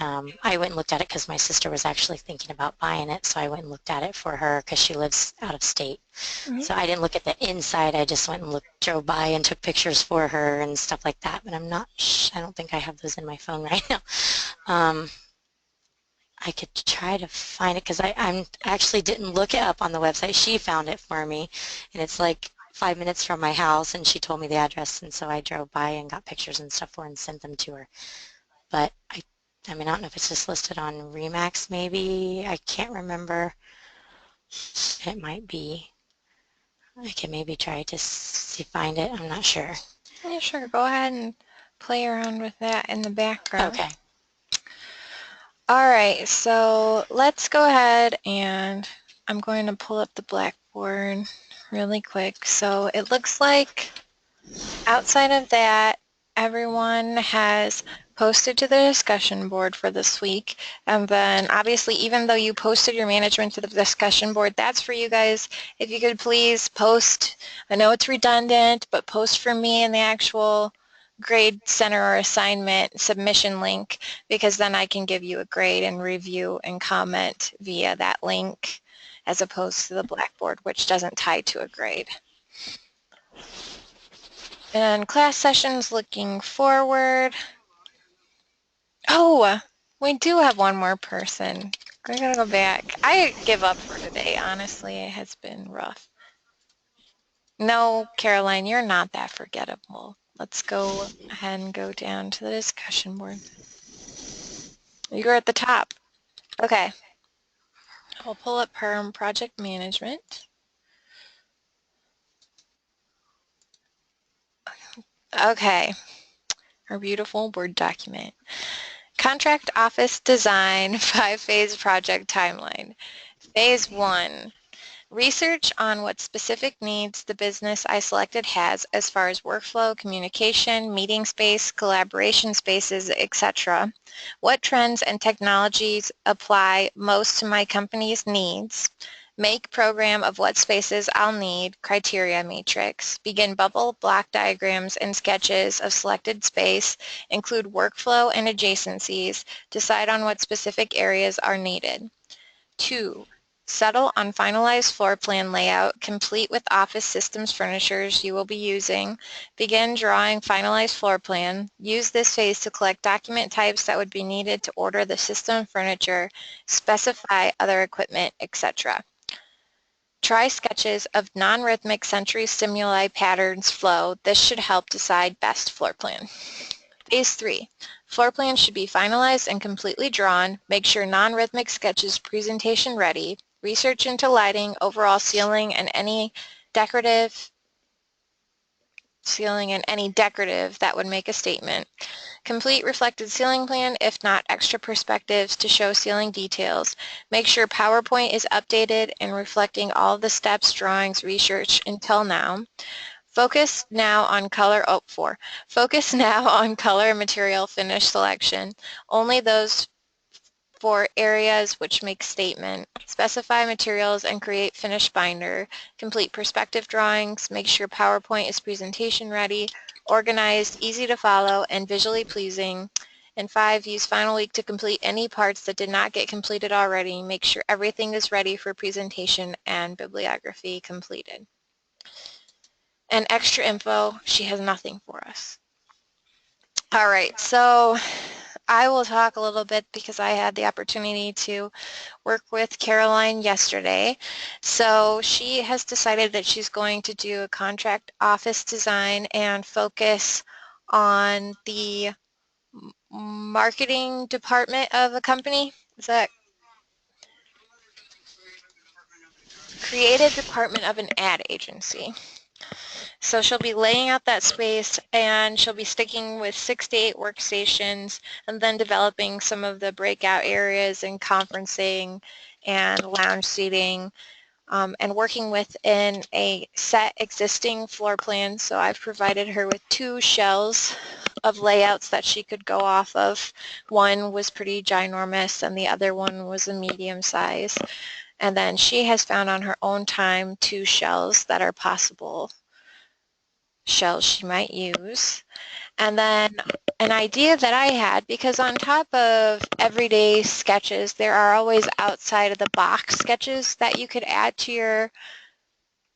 I went and looked at it because my sister was actually thinking about buying it, so I went and looked at it for her because she lives out of state. So I didn't look at the inside. I just went and drove by and took pictures for her and stuff like that. But I'm not, I don't think I have those in my phone right now. Um, I could try to find it because I actually didn't look it up on the website. She found it for me, and it's like 5 minutes from my house, and she told me the address, and so I drove by and got pictures and stuff for her and sent them to her. But I mean, I don't know if it's just listed on Remax maybe. I can't remember. It might be. I can maybe try to see, find it. I'm not sure. Yeah, sure. Go ahead and play around with that in the background. Okay. All right, so let's go ahead and I'm going to pull up the Blackboard really quick. So it looks like outside of that, everyone has posted to the discussion board for this week. And then obviously, even though you posted your management to the discussion board, that's for you guys. If you could please post, I know it's redundant, but post for me in the actual grade center or assignment submission link, because then I can give you a grade and review and comment via that link as opposed to the Blackboard, which doesn't tie to a grade. And class sessions looking forward. Oh, We do have one more person. I gotta go back. I give up for today, honestly. It has been rough. No, Caroline, you're not that forgettable. Let's go ahead and go down to the discussion board. You're at the top. Okay. I'll pull up Perm Project Management. Okay. Our beautiful Word document. Contract Office Design 5-phase project timeline. Phase 1. Research on what specific needs the business I selected has as far as workflow, communication, meeting space, collaboration spaces, etc. What trends and technologies apply most to my company's needs? Make program of what spaces I'll need, criteria matrix. Begin bubble block diagrams and sketches of selected space. Include workflow and adjacencies. Decide on what specific areas are needed. 2. Settle on finalized floor plan layout, complete with office systems furnitures you will be using. Begin drawing finalized floor plan. Use this phase to collect document types that would be needed to order the system furniture, specify other equipment, etc. Try sketches of non-rhythmic sensory stimuli patterns flow. This should help decide best floor plan. Phase 3. Floor plan should be finalized and completely drawn. Make sure non-rhythmic sketches presentation ready. Research into lighting, overall ceiling, and any decorative that would make a statement. Complete reflected ceiling plan, if not extra perspectives to show ceiling details. Make sure PowerPoint is updated and reflecting all of the steps, drawings, research until now. Focus now on color and material finish selection. Only those for areas which make statement. Specify materials and create finish binder. Complete perspective drawings. Make sure PowerPoint is presentation ready, organized, easy to follow, and visually pleasing. And 5, use final week to complete any parts that did not get completed already. Make sure everything is ready for presentation and bibliography completed. And extra info, she has nothing for us. All right, so I will talk a little bit because I had the opportunity to work with Caroline yesterday. So she has decided that she's going to do a contract office design and focus on the marketing department of a company. Is that creative department of an ad agency? So she'll be laying out that space and she'll be sticking with 6 to 8 workstations and then developing some of the breakout areas and conferencing and lounge seating and working within a set existing floor plan. So I've provided her with 2 shells of layouts that she could go off of. One was pretty ginormous and the other one was a medium size. And then she has found on her own time 2 shells that are possible shells she might use. And then an idea that I had, because on top of everyday sketches, there are always outside of the box sketches that you could add to your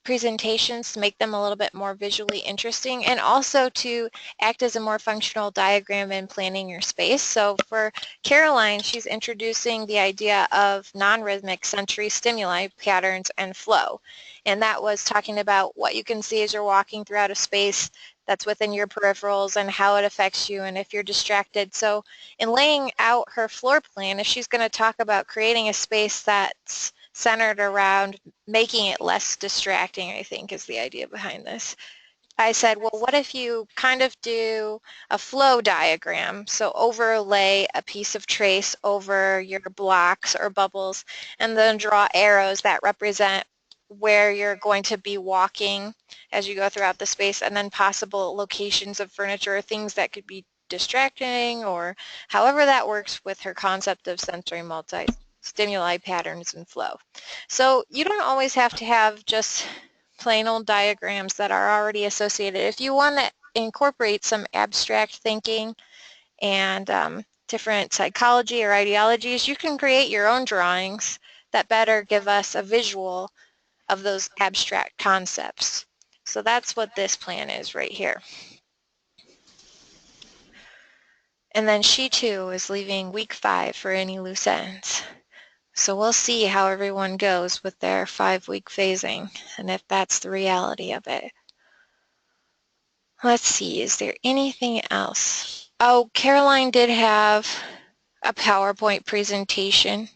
presentations to make them a little bit more visually interesting and also to act as a more functional diagram in planning your space. So for Caroline, she's introducing the idea of non-rhythmic sensory stimuli, patterns, and flow. And that was talking about what you can see as you're walking throughout a space that's within your peripherals and how it affects you and if you're distracted. So in laying out her floor plan, if she's going to talk about creating a space that's centered around making it less distracting, I think, is the idea behind this. I said, well, what if you kind of do a flow diagram? So overlay a piece of trace over your blocks or bubbles and then draw arrows that represent where you're going to be walking as you go throughout the space and then possible locations of furniture or things that could be distracting or however that works with her concept of sensory multi-stimuli patterns and flow. So you don't always have to have just plain old diagrams that are already associated. If you want to incorporate some abstract thinking and different psychology or ideologies, you can create your own drawings that better give us a visual of those abstract concepts. So that's what this plan is right here. And then she too is leaving week 5 for any loose ends. So we'll see how everyone goes with their 5-week phasing and if that's the reality of it. Let's see, is there anything else? Oh, Caroline did have a PowerPoint presentation.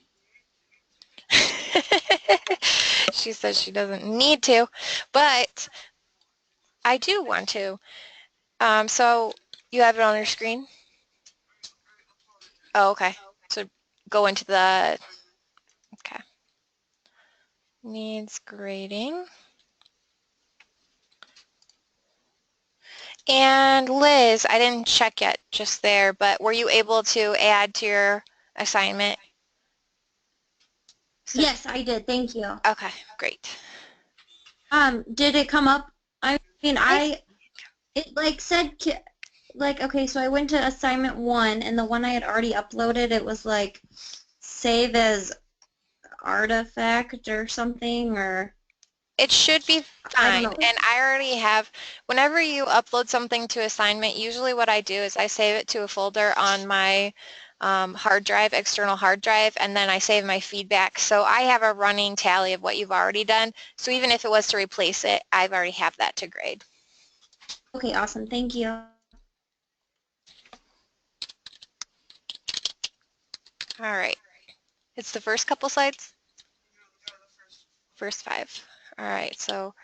She says she doesn't need to, but I do want to. So you have it on your screen? Oh, okay. So go into the, okay. Needs grading. And Liz, I didn't check yet just there, but were you able to add to your assignment? Yes, I did. Thank you. Okay, great. Did it come up? I mean, I it like said, like, okay, so I went to assignment 1, and the one I had already uploaded, it was like, save as artifact or something, or It should be I don't fine. know. And I already have, whenever you upload something to assignment, usually what I do is I save it to a folder on my hard drive, external hard drive, and then I save my feedback. So I have a running tally of what you've already done. So even if it was to replace it, I've already have that to grade. Okay, awesome. Thank you. All right. It's the first couple slides? First 5. All right, so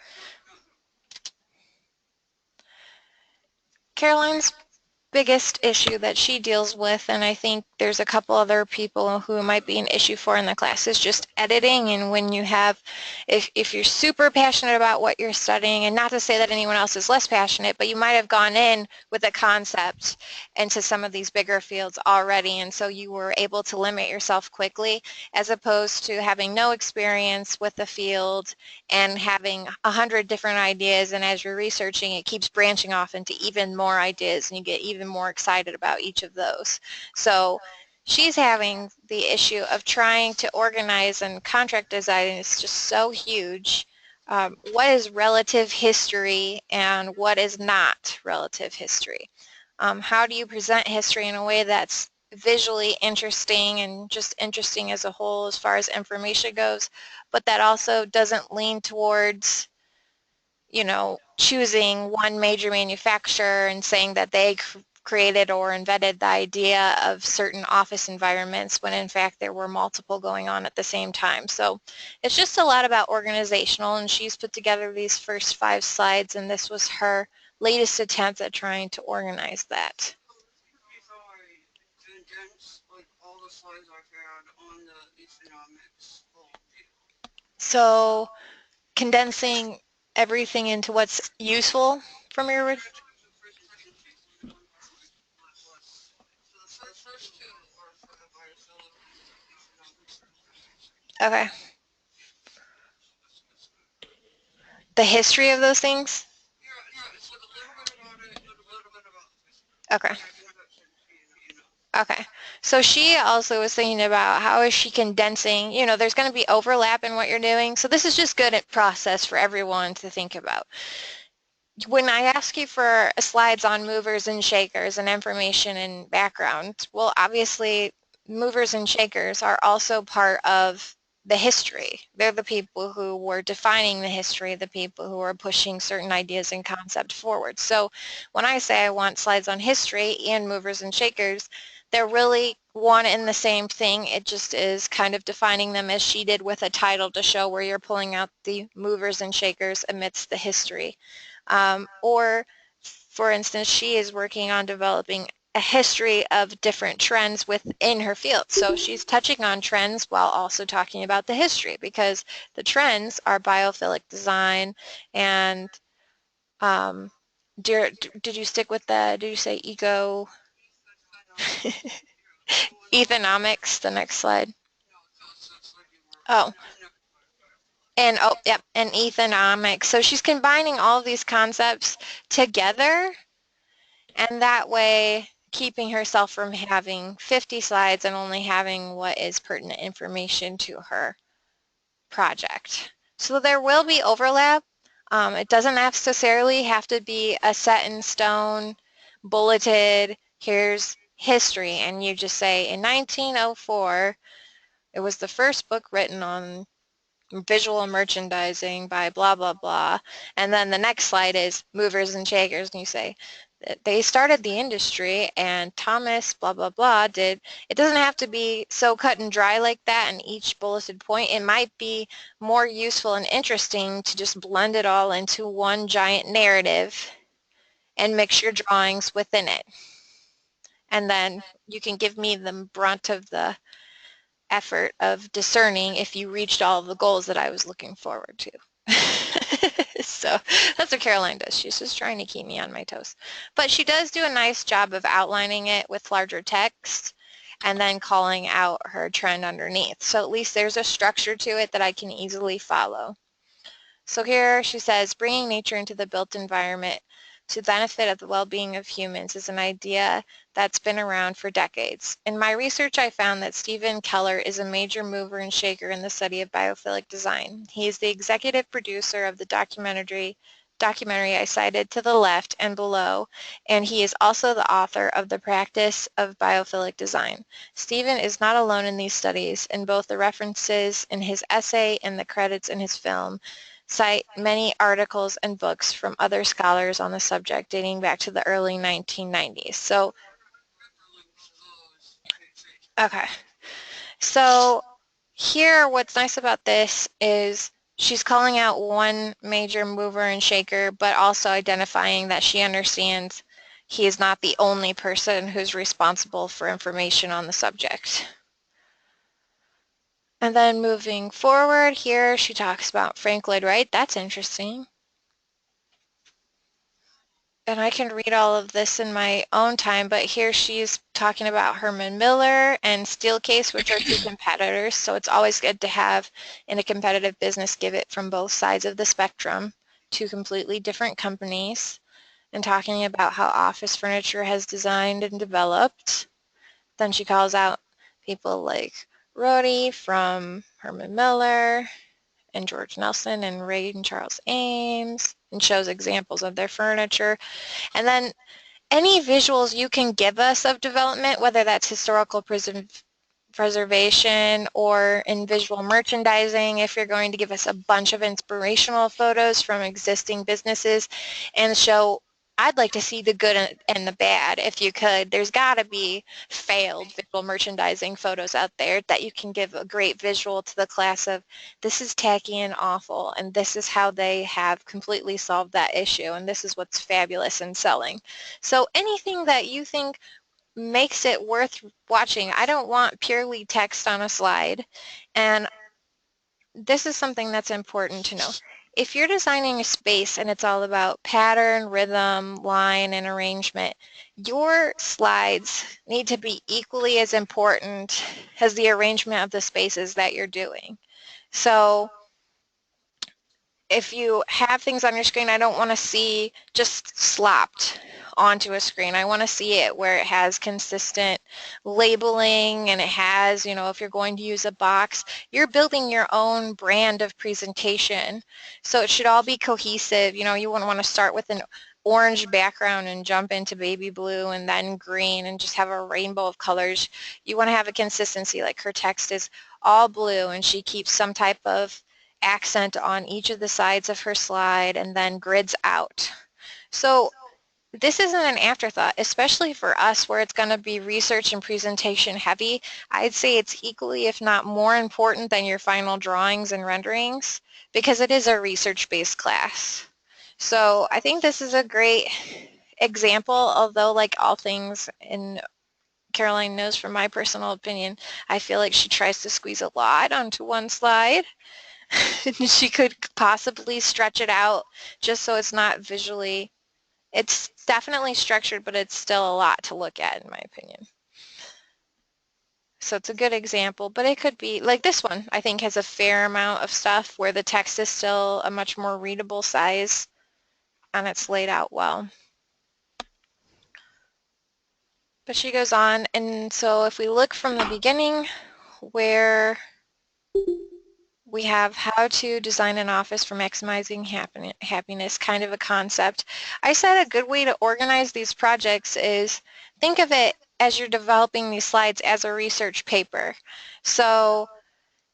Caroline's biggest issue that she deals with, and I think there's a couple other people who it might be an issue for in the class, is just editing. And when you have, if you're super passionate about what you're studying, and not to say that anyone else is less passionate, but you might have gone in with a concept into some of these bigger fields already, and so you were able to limit yourself quickly, as opposed to having no experience with the field and having 100 different ideas, and as you're researching it keeps branching off into even more ideas and you get even more excited about each of those. So she's having the issue of trying to organize, and contract design is just so huge. What is relative history and what is not relative history? How do you present history in a way that's visually interesting and just interesting as a whole as far as information goes, but that also doesn't lean towards, you know, choosing one major manufacturer and saying that they created or invented the idea of certain office environments when in fact there were multiple going on at the same time. So it's just a lot about organizational, and she's put together these first 5 slides, and this was her latest attempt at trying to organize that. So condensing everything into what's useful from your, okay, the history of those things? Okay. Okay. So she also was thinking about how is she condensing, you know, there's going to be overlap in what you're doing. So this is just good at process for everyone to think about. When I ask you for slides on movers and shakers and information and background, well, obviously movers and shakers are also part of the history. They're the people who were defining the history, the people who are pushing certain ideas and concepts forward. So when I say I want slides on history and movers and shakers, they're really one and the same thing. It just is kind of defining them as she did with a title to show where you're pulling out the movers and shakers amidst the history. Or, for instance, she is working on developing a history of different trends within her field. So she's touching on trends while also talking about the history, because the trends are biophilic design and did you stick with the, did you say eco, ethonomics, the next slide? Oh, and oh, yep, and ethonomics. So she's combining all of these concepts together, and that way keeping herself from having 50 slides and only having what is pertinent information to her project. So there will be overlap. It doesn't necessarily have to be a set in stone, bulleted, here's history and you just say in 1904 it was the first book written on visual merchandising by blah blah blah, and then the next slide is movers and shakers and you say they started the industry and Thomas blah blah blah did. It doesn't have to be so cut and dry like that in each bulleted point. It might be more useful and interesting to just blend it all into one giant narrative and mix your drawings within it, and then you can give me the brunt of the effort of discerning if you reached all of the goals that I was looking forward to. So that's what Caroline does. She's just trying to keep me on my toes. But she does do a nice job of outlining it with larger text and then calling out her trend underneath. So at least there's a structure to it that I can easily follow. So here she says, bringing nature into the built environment to the benefit of the well-being of humans is an idea that's been around for decades. In my research, I found that Stephen Keller is a major mover and shaker in the study of biophilic design. He is the executive producer of the documentary I cited to the left and below, and he is also the author of The Practice of Biophilic Design. Stephen is not alone in these studies, in both the references in his essay and the credits in his film cite many articles and books from other scholars on the subject dating back to the early 1990s. So, okay. So here what's nice about this is she's calling out one major mover and shaker, but also identifying that she understands he is not the only person who's responsible for information on the subject. And then moving forward here, she talks about Frank Lloyd Wright. That's interesting. And I can read all of this in my own time, but here she's talking about Herman Miller and Steelcase, which are two competitors. So it's always good to have, in a competitive business, give it from both sides of the spectrum, two completely different companies, and talking about how office furniture has designed and developed. Then she calls out people like Rhodey from Herman Miller and George Nelson and Ray and Charles Ames, and shows examples of their furniture. And then any visuals you can give us of development, whether that's historical preservation or in visual merchandising, if you're going to give us a bunch of inspirational photos from existing businesses and show, I'd like to see the good and the bad if you could. There's got to be failed visual merchandising photos out there that you can give a great visual to the class of, this is tacky and awful and this is how they have completely solved that issue and this is what's fabulous in selling. So anything that you think makes it worth watching. I don't want purely text on a slide. And this is something that's important to know. If you're designing a space and it's all about pattern, rhythm, line, and arrangement, your slides need to be equally as important as the arrangement of the spaces that you're doing. So if you have things on your screen, I don't want to see just slopped onto a screen. I want to see it where it has consistent labeling and it has, you know, if you're going to use a box, you're building your own brand of presentation. So it should all be cohesive. You know, you wouldn't want to start with an orange background and jump into baby blue and then green and just have a rainbow of colors. You want to have a consistency, like her text is all blue and she keeps some type of accent on each of the sides of her slide and then grids out. So this isn't an afterthought, especially for us where it's going to be research and presentation heavy. I'd say it's equally, if not more important than your final drawings and renderings because it is a research-based class. So I think this is a great example, although like all things in Caroline knows from my personal opinion, I feel like she tries to squeeze a lot onto one slide. She could possibly stretch it out just so it's not visually, it's definitely structured, but it's still a lot to look at in my opinion. So it's a good example, but it could be, like this one, I think has a fair amount of stuff where the text is still a much more readable size and it's laid out well. But she goes on, and so if we look from the beginning where we have how to design an office for maximizing happiness, kind of a concept. I said a good way to organize these projects is think of it as you're developing these slides as a research paper. So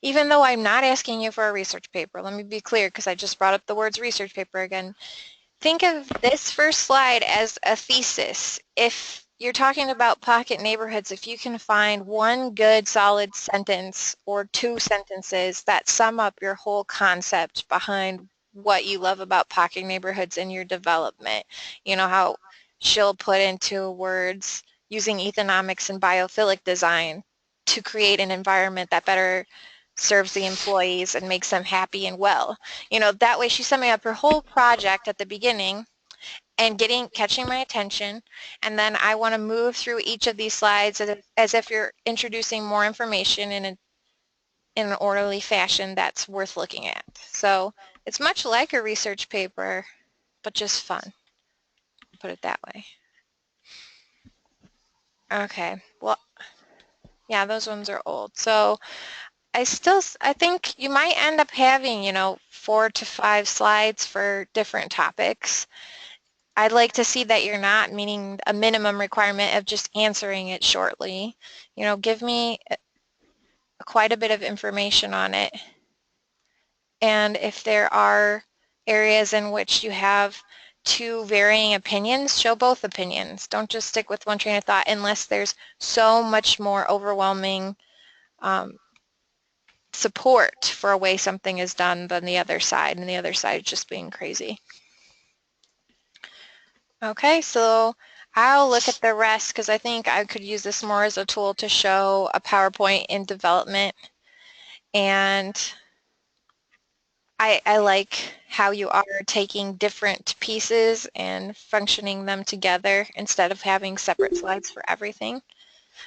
even though I'm not asking you for a research paper, let me be clear because I just brought up the words research paper again. Think of this first slide as a thesis. If you're talking about pocket neighborhoods, if you can find one good solid sentence or two sentences that sum up your whole concept behind what you love about pocket neighborhoods in your development, you know how she'll put into words using ethonomics and biophilic design to create an environment that better serves the employees and makes them happy and well. You know, that way she's summing up her whole project at the beginning and catching my attention, and then I want to move through each of these slides as if you're introducing more information in an orderly fashion that's worth looking at. So it's much like a research paper, but just fun. Put it that way. Okay, well, yeah, those ones are old. So I think you might end up having, you know, 4 to 5 slides for different topics. I'd like to see that you're not meeting a minimum requirement of just answering it shortly. You know, give me quite a bit of information on it. And if there are areas in which you have two varying opinions, show both opinions. Don't just stick with one train of thought unless there's so much more overwhelming support for a way something is done than the other side, and the other side just being crazy. Okay, so I'll look at the rest because I think I could use this more as a tool to show a PowerPoint in development. And I like how you are taking different pieces and functioning them together instead of having separate slides for everything.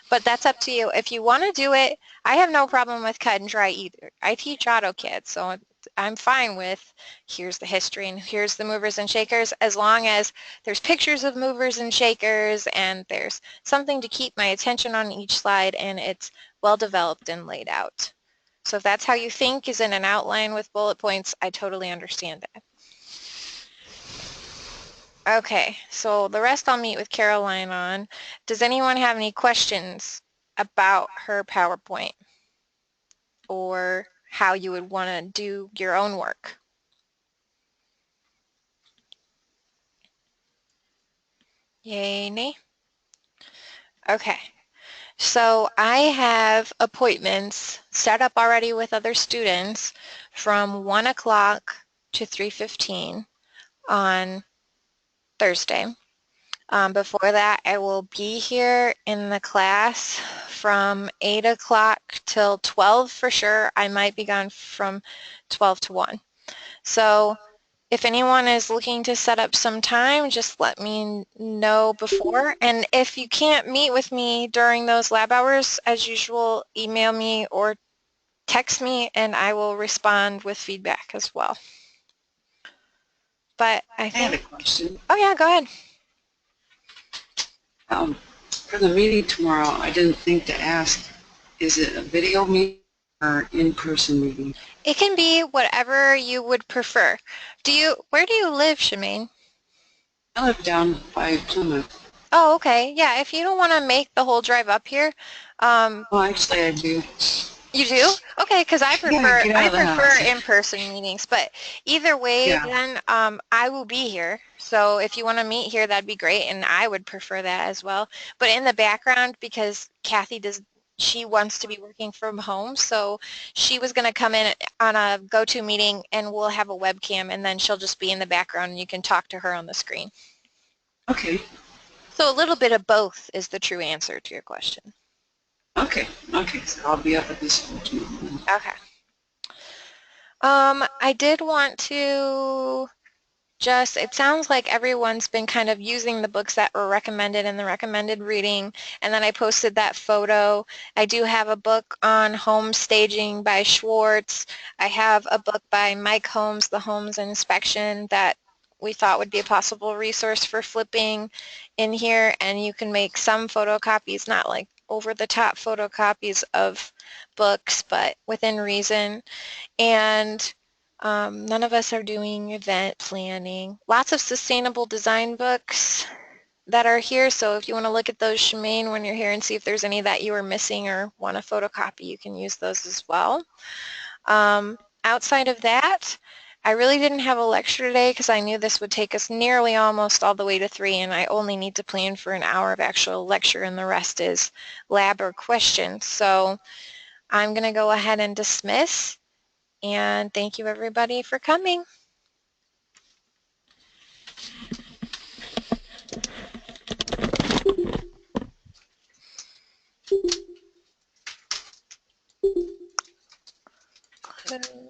But that's up to you. If you want to do it, I have no problem with cut and dry either. I teach AutoCAD, so I'm fine with here's the history and here's the movers and shakers, as long as there's pictures of movers and shakers and there's something to keep my attention on each slide and it's well developed and laid out. So if that's how you think, is in an outline with bullet points, I totally understand that. Okay, so the rest I'll meet with Caroline on. Does anyone have any questions about her PowerPoint or how you would want to do your own work? Yay, nay? Okay, so I have appointments set up already with other students from 1 o'clock to 3:15 on Thursday. Before that, I will be here in the class from 8 o'clock till 12 for sure. I might be gone from 12 to 1. So if anyone is looking to set up some time, just let me know before. And if you can't meet with me during those lab hours, as usual, email me or text me and I will respond with feedback as well. But I I had a think, question. oh yeah, go ahead. For the meeting tomorrow, I didn't think to ask, is it a video meeting or in-person meeting? It can be whatever you would prefer. Where do you live, Shemaine? I live down by Plymouth. Oh, okay. Yeah, if you don't want to make the whole drive up here, Well, actually, I do. you do? Okay, because Yeah, get out I of the prefer house. in-person meetings. But either way, Yeah. then I will be here. So if you want to meet here, that'd be great, and I would prefer that as well. But in the background, because she wants to be working from home, so she was going to come in on a go-to meeting, and we'll have a webcam, and then she'll just be in the background, and you can talk to her on the screen. Okay. So a little bit of both is the true answer to your question. Okay. Okay. So I'll be up at this school tomorrow. Okay. I did want to it sounds like everyone's been kind of using the books that were recommended in the recommended reading, and then I posted that photo. I do have a book on home staging by Schwartz. I have a book by Mike Holmes, The Homes Inspection, that we thought would be a possible resource for flipping in here, and you can make some photocopies, not like over-the-top photocopies of books, but within reason. And none of us are doing event planning. Lots of sustainable design books. that are here, so if you want to look at those, Shemaine, when you're here and see if there's any that you were missing or want to photocopy, you can use those as well. Outside of that, I really didn't have a lecture today because I knew this would take us nearly almost all the way to 3, and I only need to plan for an hour of actual lecture, and the rest is lab or questions. So I'm going to go ahead and dismiss, and thank you everybody for coming. Close.